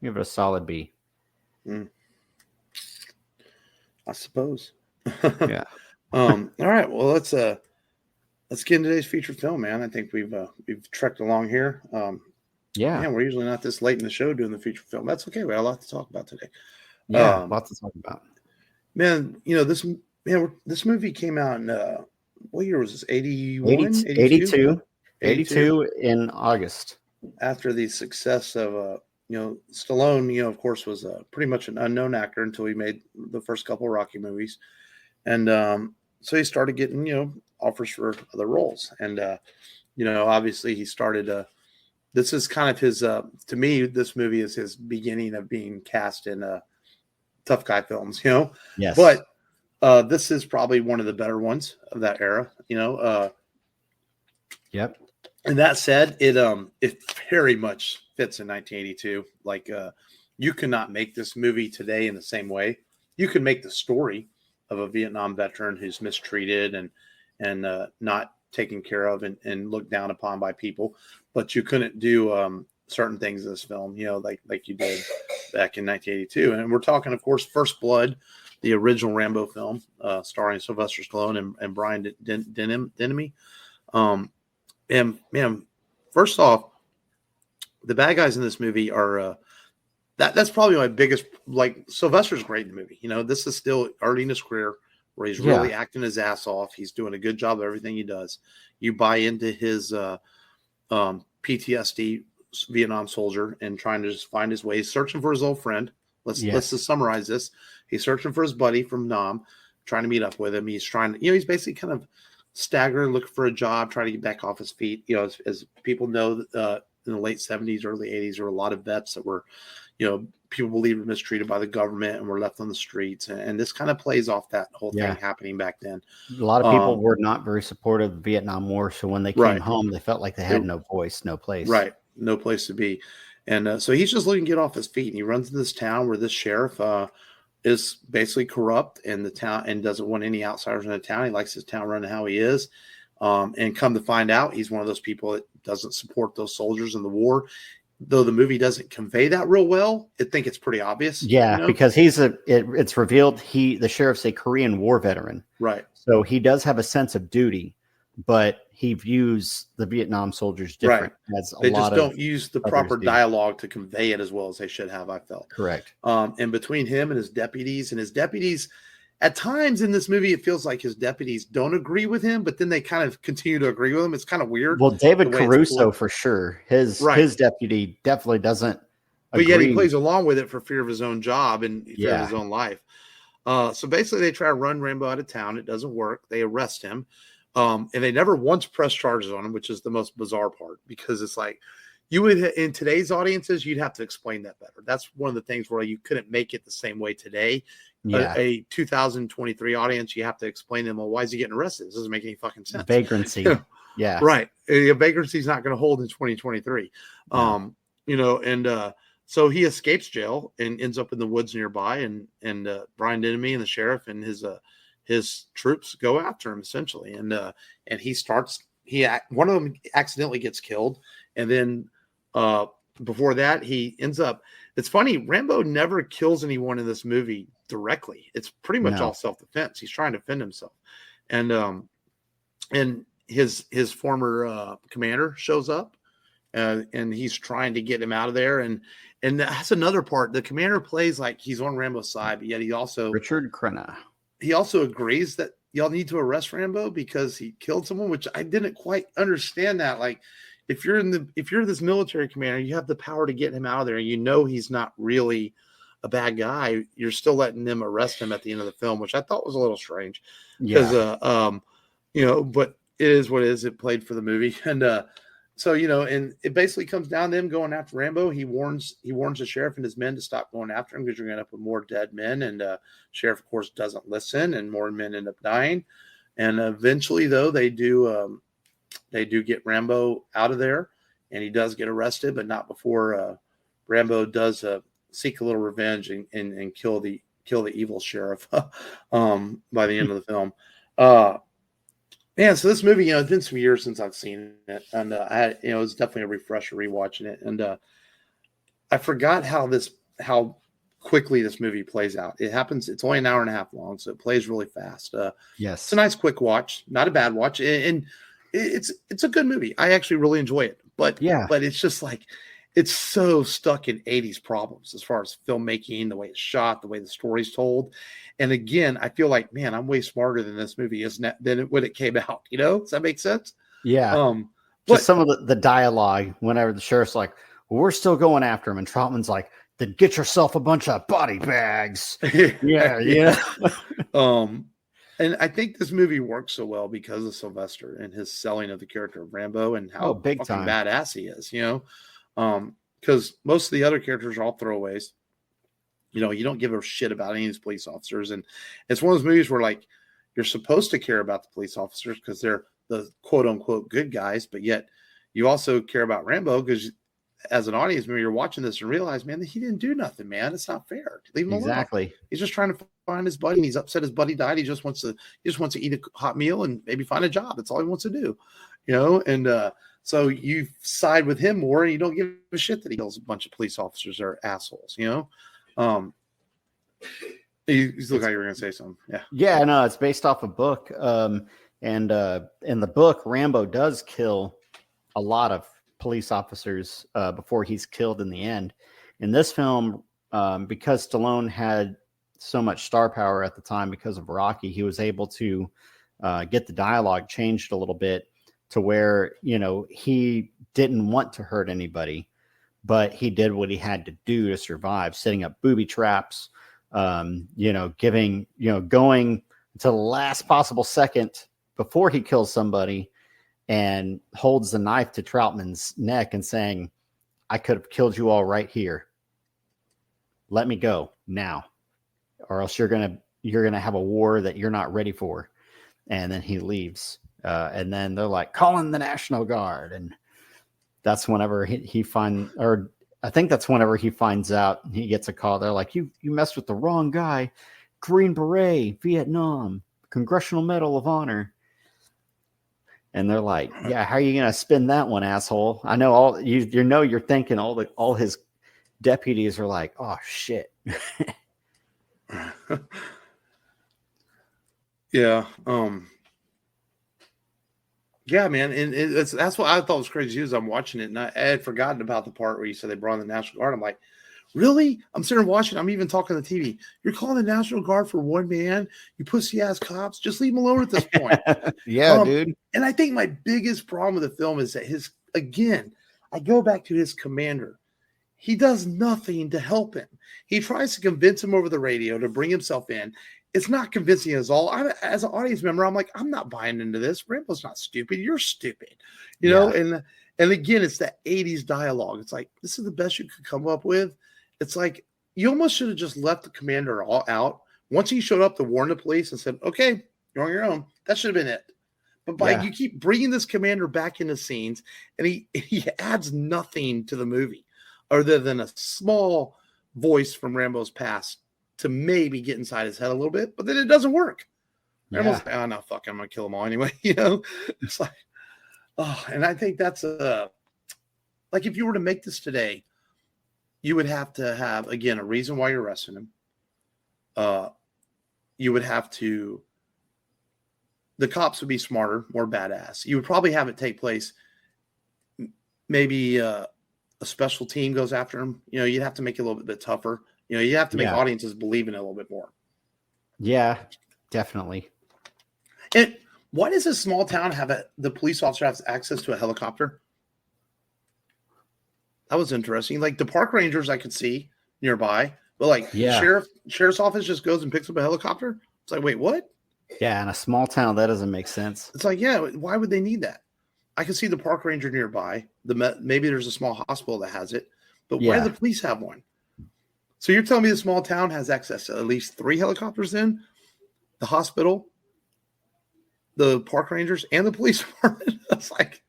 Give it a solid B. I suppose. Yeah. All right. Well, let's get into today's feature film, man. I think we've trekked along here. Yeah. Man, we're usually not this late in the show doing the feature film. That's okay. We have a lot to talk about today. Yeah, lots to talk about. Man, this movie came out in what year was this? 81? 82 in August. After the success of Stallone, of course, was pretty much an unknown actor until he made the first couple of Rocky movies. And so he started getting, offers for other roles. And, obviously he started, this is kind of his, to me, this movie is his beginning of being cast in tough guy films, Yes. But this is probably one of the better ones of that era, Yep. And that said, it very much fits in 1982. Like, you cannot make this movie today in the same way. You can make the story of a Vietnam veteran who's mistreated and not taken care of and looked down upon by people, but you couldn't do certain things in this film, like you did back in 1982. And we're talking, of course, First Blood, the original Rambo film, starring Sylvester Stallone and Brian Denemy. And man, first off, the bad guys in this movie are that's probably my biggest. Like, Sylvester's great in the movie. This is still early in his career, where he's really acting his ass off. He's doing a good job of everything he does. You buy into his PTSD Vietnam soldier and trying to just find his way. He's searching for his old friend. Let's just summarize this. He's searching for his buddy from Nam, trying to meet up with him. He's trying to, he's basically kind of staggering, looking for a job, trying to get back off his feet. As people know, in the late 70s, early 80s, there were a lot of vets that were, people believed were mistreated by the government and were left on the streets. And this kind of plays off that whole thing happening back then. A lot of people were not very supportive of the Vietnam War. So when they came home, they felt like they had no voice, no place. Right. No place to be. And so he's just looking to get off his feet. And he runs to this town where this sheriff is basically corrupt in the town and doesn't want any outsiders in the town. He likes his town running how he is. And come to find out, he's one of those people that doesn't support those soldiers in the war. Though the movie doesn't convey that real well, I think it's pretty obvious. Yeah, because it's revealed the sheriff's a Korean War veteran. Right. So he does have a sense of duty, but he views the Vietnam soldiers different. Right. As they just don't use the proper dialogue to convey it as well as they should have, I felt. Correct. And between him and his deputies, at times in this movie, it feels like his deputies don't agree with him, but then they kind of continue to agree with him. It's kind of weird. Well, David Caruso, for sure. His deputy definitely doesn't agree. But yet he plays along with it for fear of his own job and fear of his own life. So basically, they try to run Rambo out of town. It doesn't work. They arrest him. And they never once press charges on him, which is the most bizarre part, because it's like you would, in today's audiences, you'd have to explain that better. That's one of the things where you couldn't make it the same way today. Yeah. A 2023 audience, you have to explain to them, well, why is he getting arrested? This doesn't make any fucking sense. Vagrancy. Yeah. Right. Vagrancy is not going to hold in 2023. So he escapes jail and ends up in the woods nearby, and Brian Denemy and the sheriff and his troops go after him essentially. And one of them accidentally gets killed. And then before that, he ends up, it's funny, Rambo never kills anyone in this movie directly. It's pretty much all self-defense. He's trying to defend himself. And his former commander shows up, and he's trying to get him out of there. And that's another part. The commander plays like he's on Rambo's side, but yet he also Richard Crenna. He also agrees that y'all need to arrest Rambo because he killed someone, which I didn't quite understand that. Like, if you're this military commander, you have the power to get him out of there. And he's not really a bad guy. You're still letting them arrest him at the end of the film, which I thought was a little strange. Because, but it is what it is. It played for the movie. And and it basically comes down to him going after Rambo. He warns the sheriff and his men to stop going after him because you're going to end up with more dead men. And sheriff, of course, doesn't listen, and more men end up dying. And eventually, though, they do get Rambo out of there, and he does get arrested, but not before Rambo does seek a little revenge and kill the evil sheriff by the end of the film. Man, so this movie, it's been some years since I've seen it, and it was definitely a refresher rewatching it, and I forgot how quickly this movie plays out. It happens. It's only an hour and a half long, so it plays really fast. Yes, it's a nice quick watch, not a bad watch, and it's a good movie. I actually really enjoy it, but it's just like it's so stuck in 80s problems as far as filmmaking, the way it's shot, the way the story's told. And again, I feel like, man, I'm way smarter than this movie is than when it came out. Does that make sense? Yeah. Just some of the dialogue whenever the sheriff's like, well, we're still going after him. And Troutman's like, then get yourself a bunch of body bags. Yeah. And I think this movie works so well because of Sylvester and his selling of the character of Rambo and how big fucking time badass he is, because most of the other characters are all throwaways. You don't give a shit about any of these police officers. And it's one of those movies where, like, you're supposed to care about the police officers because they're the quote unquote good guys, but yet you also care about Rambo because as an audience member, you're watching this and realize, man, that he didn't do nothing, man. It's not fair. Leave him alone. Exactly. He's just trying to find his buddy, and he's upset his buddy died. He just wants to eat a hot meal and maybe find a job. That's all he wants to do, and so you side with him more, and you don't give a shit that he kills a bunch of police officers or assholes, You look like you were going to say something. Yeah, no, it's based off a book. And in the book, Rambo does kill a lot of police officers before he's killed in the end. In this film, because Stallone had so much star power at the time because of Rocky. He was able to get the dialogue changed a little bit to where, you know, he didn't want to hurt anybody, but he did what he had to do to survive, setting up booby traps, you know, giving, you know, going to the last possible second before he kills somebody and holds the knife to Troutman's neck and saying, I could have killed you all right here. Let me go now, or else you're going to have a war that you're not ready for. And then he leaves. And then they're like, call in the National Guard. And that's whenever I think that's whenever he finds out, he gets a call. They're like, you messed with the wrong guy. Green Beret, Vietnam, Congressional Medal of Honor. And they're like, yeah, how are you going to spin that one, asshole? I know all you're thinking all his deputies are like, oh shit. Yeah. Yeah, man. And that's what I thought was crazy as I'm watching it. And I had forgotten about the part where you said they brought in the National Guard. I'm like, really? I'm sitting there watching. I'm even talking to the TV. You're calling the National Guard for one man? You pussy ass cops? Just leave him alone at this point. Yeah, dude. And I think my biggest problem with the film is that I go back to his commander. He does nothing to help him. He tries to convince him over the radio to bring himself in. It's not convincing as all. As an audience member, I'm like, I'm not buying into this. Rambo's not stupid. You're stupid. You know? And again, it's that 80s dialogue. It's like, this is the best you could come up with. It's like, you almost should have just left the commander all out. Once he showed up to warn the police and said, okay, you're on your own. That should have been it. But you keep bringing this commander back into scenes, and he adds nothing to the movie other than a small voice from Rambo's past to maybe get inside his head a little bit, but then it doesn't work. Rambo's like, oh, no, fuck, I'm going to kill them all anyway. You know, it's like, oh, and I think that's like if you were to make this today, you would have to have, again, a reason why you're arresting him. You would have to, the cops would be smarter, more badass. You would probably have it take place. Maybe a special team goes after him. You know, you'd have to make it a little bit tougher. You know, you have to make audiences believe in it a little bit more. Yeah, definitely. And why does this small town have the police officer has access to a helicopter? That was interesting. Like the park rangers I could see nearby, but like sheriff's office just goes and picks up a helicopter. It's like, wait, what? Yeah, in a small town, that doesn't make sense. It's like, yeah, why would they need that? I can see the park ranger nearby. Maybe there's a small hospital that has it, but why do the police have one? So you're telling me the small town has access to at least 3 helicopters then? The hospital, the park rangers, and the police department? That's like...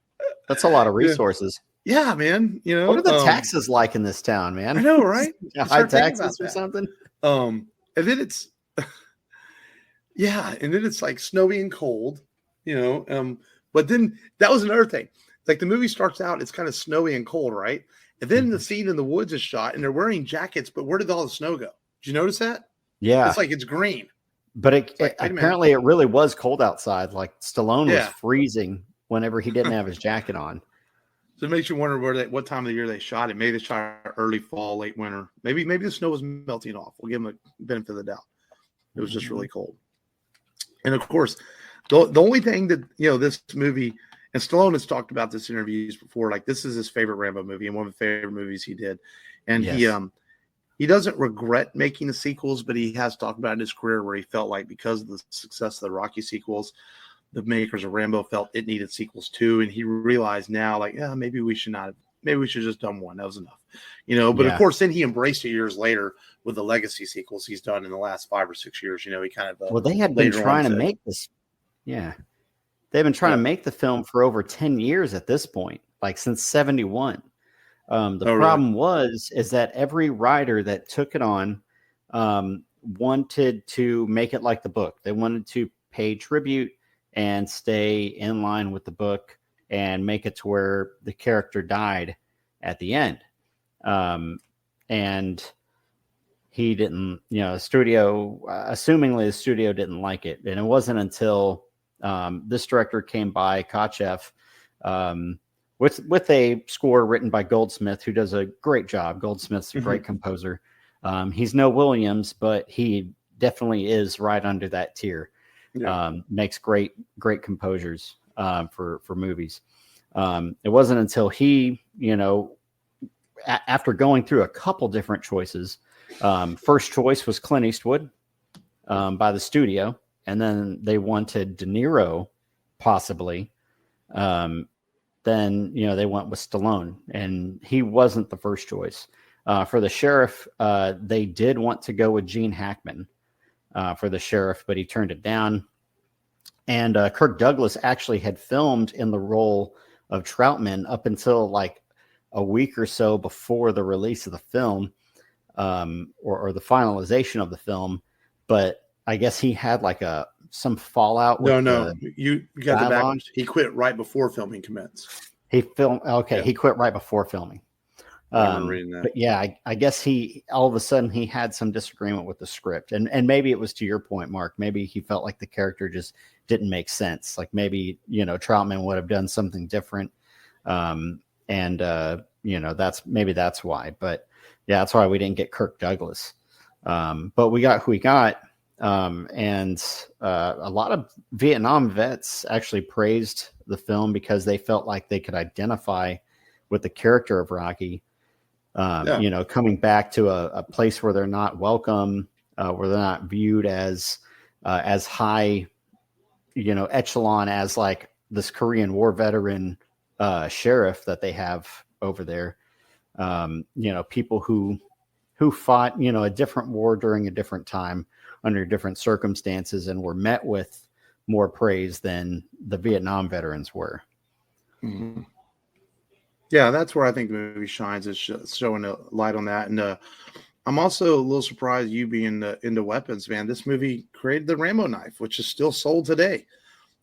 That's a lot of resources. Yeah, man. You know, what are the taxes like in this town, man? I know, right? High taxes or something? And then it's... and then it's like snowy and cold, you know. But then that was another thing. Like the movie starts out, it's kind of snowy and cold, right? And then the scene in the woods is shot, and they're wearing jackets. But where did all the snow go? Did you notice that? Yeah, it's like it's green. But apparently, it really was cold outside. Like Stallone was freezing whenever he didn't have his jacket on. So it makes you wonder what time of the year they shot it. Maybe they shot it early fall, late winter. Maybe the snow was melting off. We'll give them a benefit of the doubt. It was just really cold. And of course, the only thing that, you know, this movie, and Stallone has talked about this in interviews before, like this is his favorite Rambo movie and one of the favorite movies he did. And he doesn't regret making the sequels, but he has talked about in his career where he felt like because of the success of the Rocky sequels, the makers of Rambo felt it needed sequels too. And he realized now, like, maybe we should just done one. That was enough, you know. But of course, then he embraced it years later with the legacy sequels he's done in the last 5 or 6 years. You know, he kind of they had been trying to make this. Yeah, they've been trying to make the film for over 10 years at this point, like since 1971. The problem is that every writer that took it on wanted to make it like the book. They wanted to pay tribute and stay in line with the book and make it to where the character died at the end. And he didn't, you know, assumingly the studio didn't like it. And it wasn't until this director came by, Kachev, with a score written by Goldsmith, who does a great job. Goldsmith's a great composer. He's no Williams, but he definitely is right under that tier. Yeah. Makes great composers for movies. It wasn't until he, after going through a couple different choices, first choice was Clint Eastwood by the studio, and then they wanted De Niro possibly. Then they went with Stallone, and he wasn't the first choice. For the sheriff, they did want to go with Gene Hackman for the sheriff, but he turned it down. And Kirk Douglas actually had filmed in the role of Troutman up until like a week or so before the release of the film, or the finalization of the film. But I guess he had like some fallout with you got the backwards. He quit right before filming commenced. He quit right before filming. I remember reading that. But yeah, I guess he all of a sudden he had some disagreement with the script, and maybe it was to your point, Mark. Maybe he felt like the character just didn't make sense. Like maybe Troutman would have done something different, that's why. But yeah, that's why we didn't get Kirk Douglas. But we got who we got, and a lot of Vietnam vets actually praised the film because they felt like they could identify with the character of Rocky. Coming back to a place where they're not welcome, where they're not viewed as high, echelon as like this Korean War veteran sheriff that they have over there. People who fought, a different war during a different time under different circumstances and were met with more praise than the Vietnam veterans were. Mm-hmm. Yeah, that's where I think the movie shines, is showing a light on that. And I'm also a little surprised, you being into weapons, man. This movie created the Rambo knife, which is still sold today.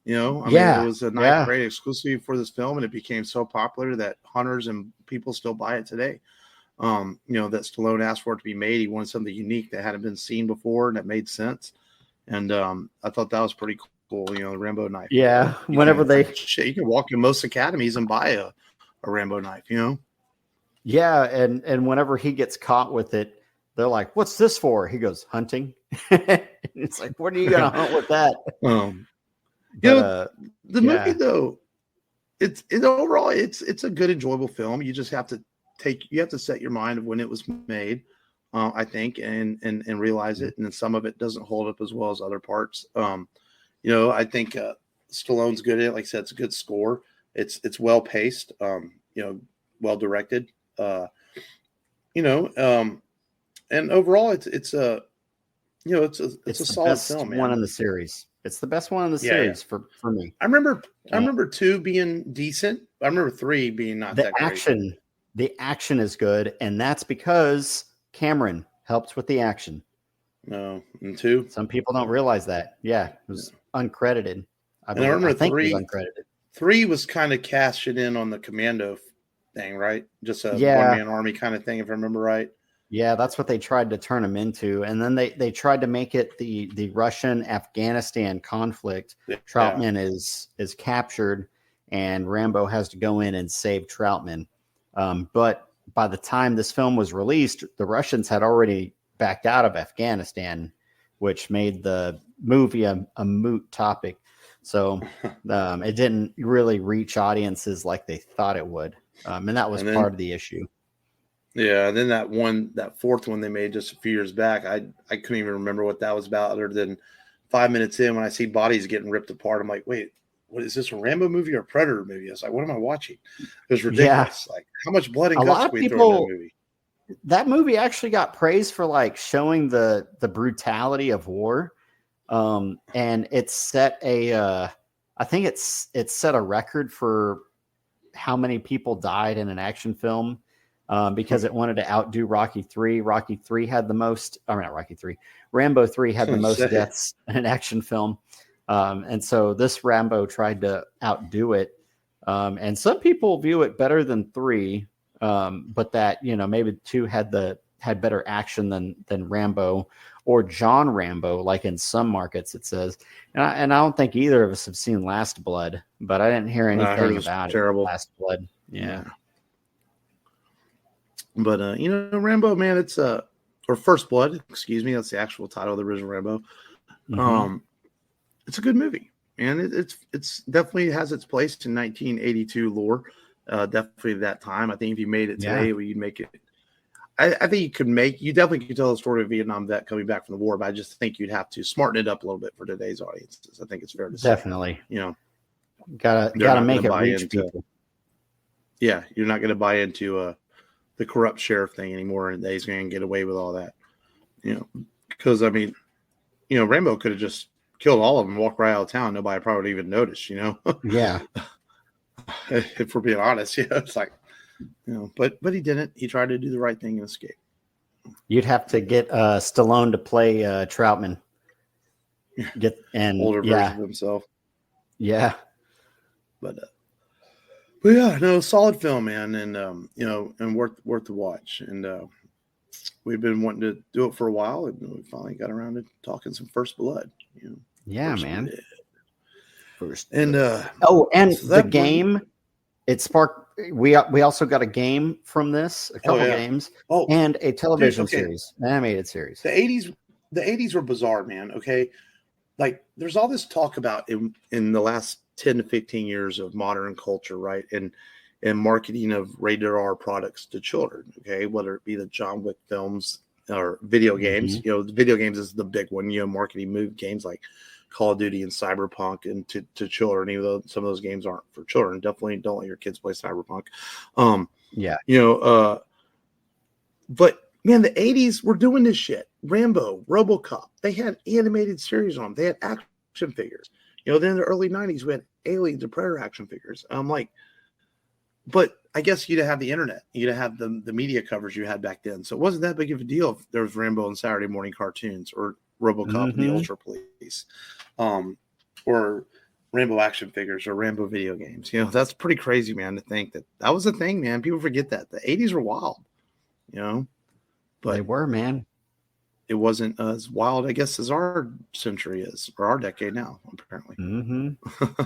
I mean, it was a knife created exclusively for this film, and it became so popular that hunters and people still buy it today. That Stallone asked for it to be made. He wanted something unique that hadn't been seen before and that made sense. And I thought that was pretty cool, the Rambo knife. Yeah, you can walk in most academies and buy a Rambo knife, Yeah, and whenever he gets caught with it, they're like, "What's this for?" He goes, "Hunting." It's like, what are you gonna hunt with that? The movie though, it's a good, enjoyable film. You just have to set your mind of when it was made, I think, and realize it. And then some of it doesn't hold up as well as other parts. I think Stallone's good at it. Like I said, it's a good score. It's well paced, well directed, and overall it's a solid film. One in the series. It's the best one in the series for me. I remember 2 being decent. I remember 3 being not that great. The action is good, and that's because Cameron helped with the action. No, and 2. Some people don't realize that. Yeah, it was uncredited. I remember 3 was uncredited. 3 was kind of cashing in on the commando thing, right? Just a one-man army kind of thing, if I remember right. Yeah, that's what they tried to turn him into. And then they tried to make it the Russian-Afghanistan conflict. Yeah. Troutman is captured, and Rambo has to go in and save Troutman. But by the time this film was released, the Russians had already backed out of Afghanistan, which made the movie a moot topic. So it didn't really reach audiences like they thought it would. And that was part of the issue. Yeah. And then that fourth one they made just a few years back, I couldn't even remember what that was about, other than 5 minutes in when I see bodies getting ripped apart. I'm like, wait, what is this, a Rambo movie or a Predator movie? I was like, what am I watching? It was ridiculous. Yeah. Like, how much blood and guts we throw in that movie? That movie actually got praised for like showing the brutality of war. And it set I think it's set a record for how many people died in an action film, because it wanted to outdo Rocky 3. Rocky 3 had the most, not Rocky 3, Rambo 3 had the most deaths in an action film. And so this Rambo tried to outdo it. And some people view it better than 3, but that, maybe 2 had better action than Rambo, or John Rambo, like in some markets it says. And I don't think either of us have seen Last Blood, but I didn't hear anything about terrible. Last Blood. Yeah. But Rambo, man, it's or First Blood, excuse me. That's the actual title of the original Rambo. Mm-hmm. It's a good movie, and it's definitely has its place in 1982 lore. Definitely that time. I think if you made it today, you'd make it. I think you definitely could tell the story of a Vietnam vet coming back from the war, but I just think you'd have to smarten it up a little bit for today's audiences. I think it's fair to say. Definitely. You know, gotta make it reach people. Yeah, you're not going to buy into the corrupt sheriff thing anymore, and he's going to get away with all that. You know, because I mean, you know, Rambo could have just killed all of them, walked right out of town. Nobody probably would even noticed. You know. Yeah. If we're being honest, yeah, it's like, you know, but he didn't. He tried to do the right thing and escape. You'd have to get Stallone to play Troutman. Older version of himself. Yeah, but yeah, no, solid film, man, and you know, and worth to watch. And we've been wanting to do it for a while, and we finally got around to talking some First Blood. You know, yeah, man. And and so the game, it sparked. We also got a game from this, a couple games, and a television series, an animated series. The 80s were bizarre, man. Okay, like there's all this talk about in the last 10 to 15 years of modern culture, right, and marketing of rated R products to children. Okay, whether it be the John Wick films or video games. Mm-hmm. You know, the video games is the big one. You know, marketing move games like Call of Duty and Cyberpunk and to children, even though some of those games aren't for children. Definitely don't let your kids play Cyberpunk. Yeah. You know, but man, the 80s were doing this shit. Rambo, RoboCop, they had animated series on them. They had action figures. You know, then in the early 90s, we had Aliens and Predator action figures. But I guess you'd have the internet. You'd have the media coverage you had back then. So it wasn't that big of a deal if there was Rambo and Saturday morning cartoons or RoboCop and the Ultra Police. Or Rambo action figures or Rambo video games. You know, that's pretty crazy, man, to think that was a thing, man. People forget that. The 80s were wild, you know. But they were, man. It wasn't as wild, I guess, as our century is, or our decade now, apparently. Mm-hmm.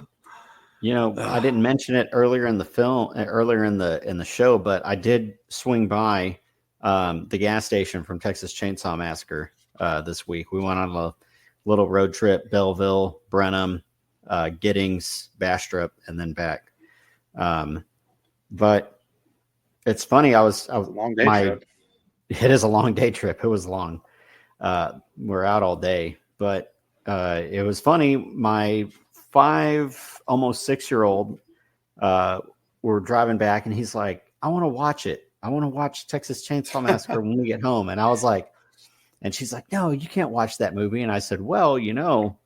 You know, I didn't mention it earlier in the film, earlier in the show, but I did swing by the gas station from Texas Chainsaw Massacre this week. We went on a little road trip: Belleville, Brenham, Giddings, Bastrop, and then back. But it's funny. I was a long day trip. It is a long day trip. It was long. We're out all day, but it was funny. My 5, almost 6-year-old, we're driving back, and he's like, "I want to watch it. I want to watch Texas Chainsaw Massacre when we get home." And I was like, and she's like, "No, you can't watch that movie." And I said, "Well, you know,"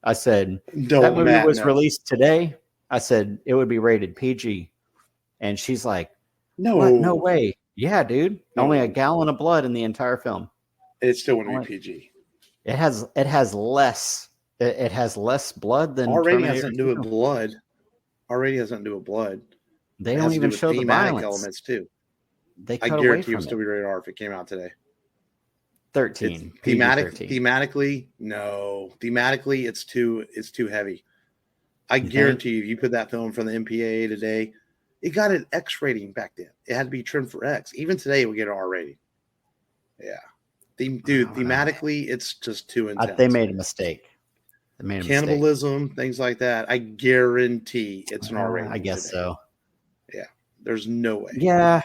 I said, "that movie was released today." I said, "It would be rated PG." And she's like, "No, what? No way." Yeah, dude. No. Only a gallon of blood in the entire film. It still wouldn't be PG. It has less. It has less blood than already has nothing to do with blood. Already has nothing to do with blood. They don't even show the violence elements too. They cut I away guarantee from it would still be rated R if it came out today. 13. Thematically, no. Thematically, it's too heavy. I guarantee you, if you put that film from the MPAA today, it got an X rating back then. It had to be trimmed for X. Even today, it would get an R rating. Yeah. Thematically, it's just too intense. They made a mistake. Cannibalism, things like that. I guarantee it's an R rating. I guess today. So. Yeah. There's no way. Yeah.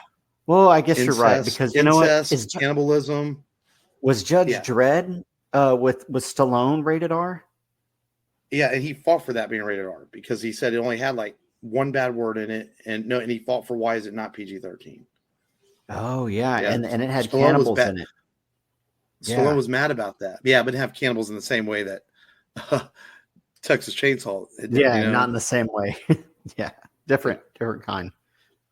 Well, I guess you're right, because you know what? Is cannibalism. Was Judge Dredd with Stallone rated R? Yeah, and he fought for that being rated R because he said it only had like one bad word in it, and he fought for why is it not PG-13? Oh yeah. And it had cannibals in it. Stallone was mad about that. Yeah, but have cannibals in the same way that Texas Chainsaw. Not in the same way. Yeah, different kind.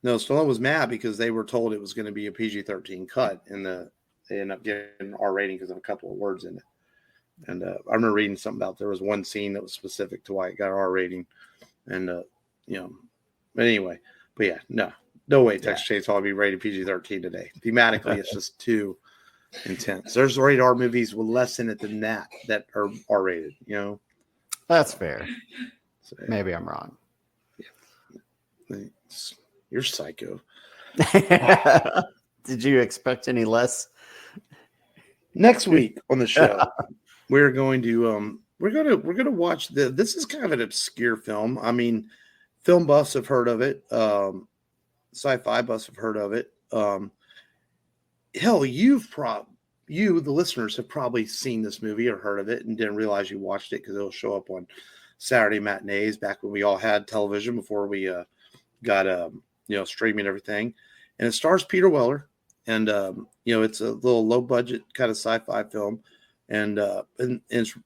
No, Stallone was mad because they were told it was going to be a PG-13 cut, and they ended up getting an R rating because of a couple of words in it. And I remember reading something about there was one scene that was specific to why it got an R rating, and but anyway, no way Texas Chainsaw would be rated PG-13 today. Thematically, it's just too intense. There's rated R movies with less in it than that are R rated. You know, that's fair. So, maybe I'm wrong. Yeah. You're psycho. Did you expect any less? Next week on the show, we're going to watch this is kind of an obscure film. I mean, film buffs have heard of it. Sci-fi buffs have heard of it. Hell, you, the listeners, have probably seen this movie or heard of it and didn't realize you watched it because it'll show up on Saturday matinees back when we all had television before we got streaming and everything. And it stars Peter Weller, and it's a little low budget kind of sci-fi film, and it's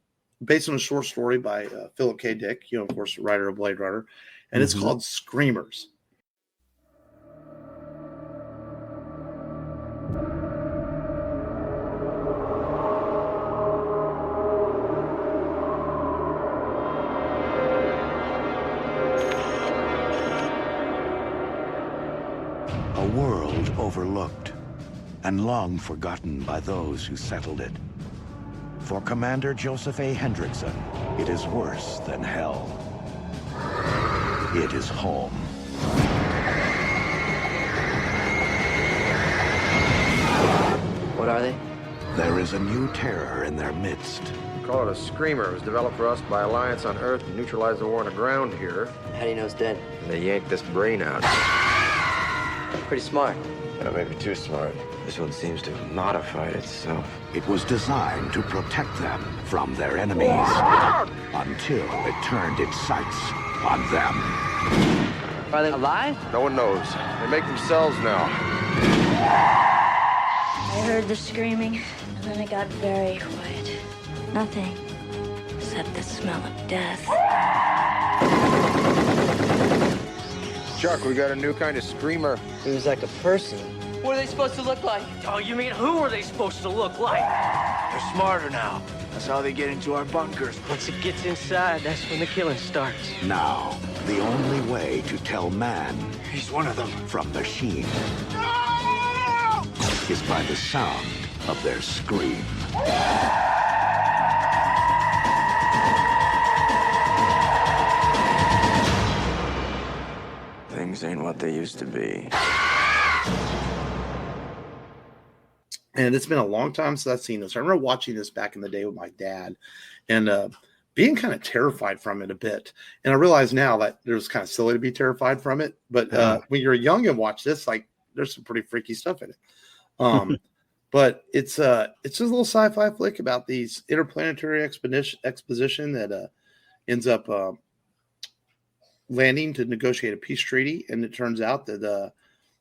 based on a short story by Philip K. Dick, of course, the writer of Blade Runner, and it's called Screamers. A world overlooked and long forgotten by those who settled it. For Commander Joseph A. Hendrickson, it is worse than hell. It is home. What are they? There is a new terror in their midst. We call it a screamer. It was developed for us by Alliance on Earth to neutralize the war on the ground here. How do you know it's dead? And they yanked this brain out. Pretty smart. Maybe too smart. This one seems to have modified itself. It was designed to protect them from their enemies until it turned its sights on them. Are they alive? No one knows. They make themselves now. I heard the screaming, and then it got very quiet. Nothing except the smell of death. Chuck, we got a new kind of screamer. It was like a person. What are they supposed to look like? Oh, you mean who are they supposed to look like? They're smarter now. That's how they get into our bunkers. Once it gets inside, that's when the killing starts. Now, the only way to tell man He's one of them. from machine is by the sound of their scream. Things ain't what they used to be. And it's been a long time since I've seen this. I remember watching this back in the day with my dad and being kind of terrified from it a bit. And I realize now that it was kind of silly to be terrified from it. But when you're young and watch this, like, there's some pretty freaky stuff in it. But it's just a little sci-fi flick about these interplanetary exposition that ends up landing to negotiate a peace treaty. And it turns out that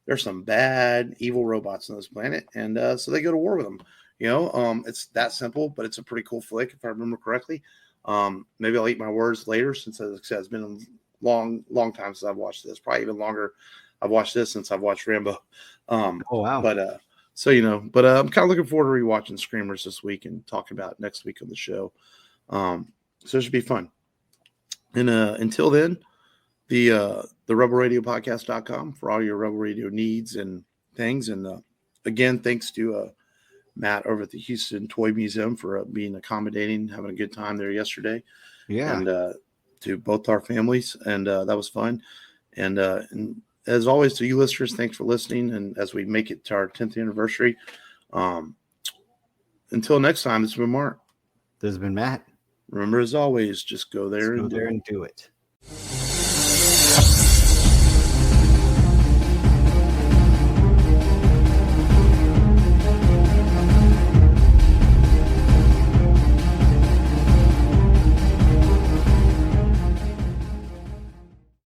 there's some bad, evil robots on this planet, and so they go to war with them. It's that simple, but it's a pretty cool flick, if I remember correctly. Maybe I'll eat my words later, since as I said, it's been a long time since I've watched this. Probably even longer. I've watched this since I've watched Rambo. Oh wow! But I'm kind of looking forward to rewatching Screamers this week and talking about it next week on the show. So it should be fun. And until then, the rebelradiopodcast.com for all your Rebel Radio needs and things. And again, thanks to Matt over at the Houston Toy Museum for being accommodating, having a good time there yesterday. Yeah. And to both our families. And that was fun. And as always, to you listeners, thanks for listening. And as we make it to our 10th anniversary, until next time, this has been Mark. This has been Matt. Remember, as always, just go there and do it.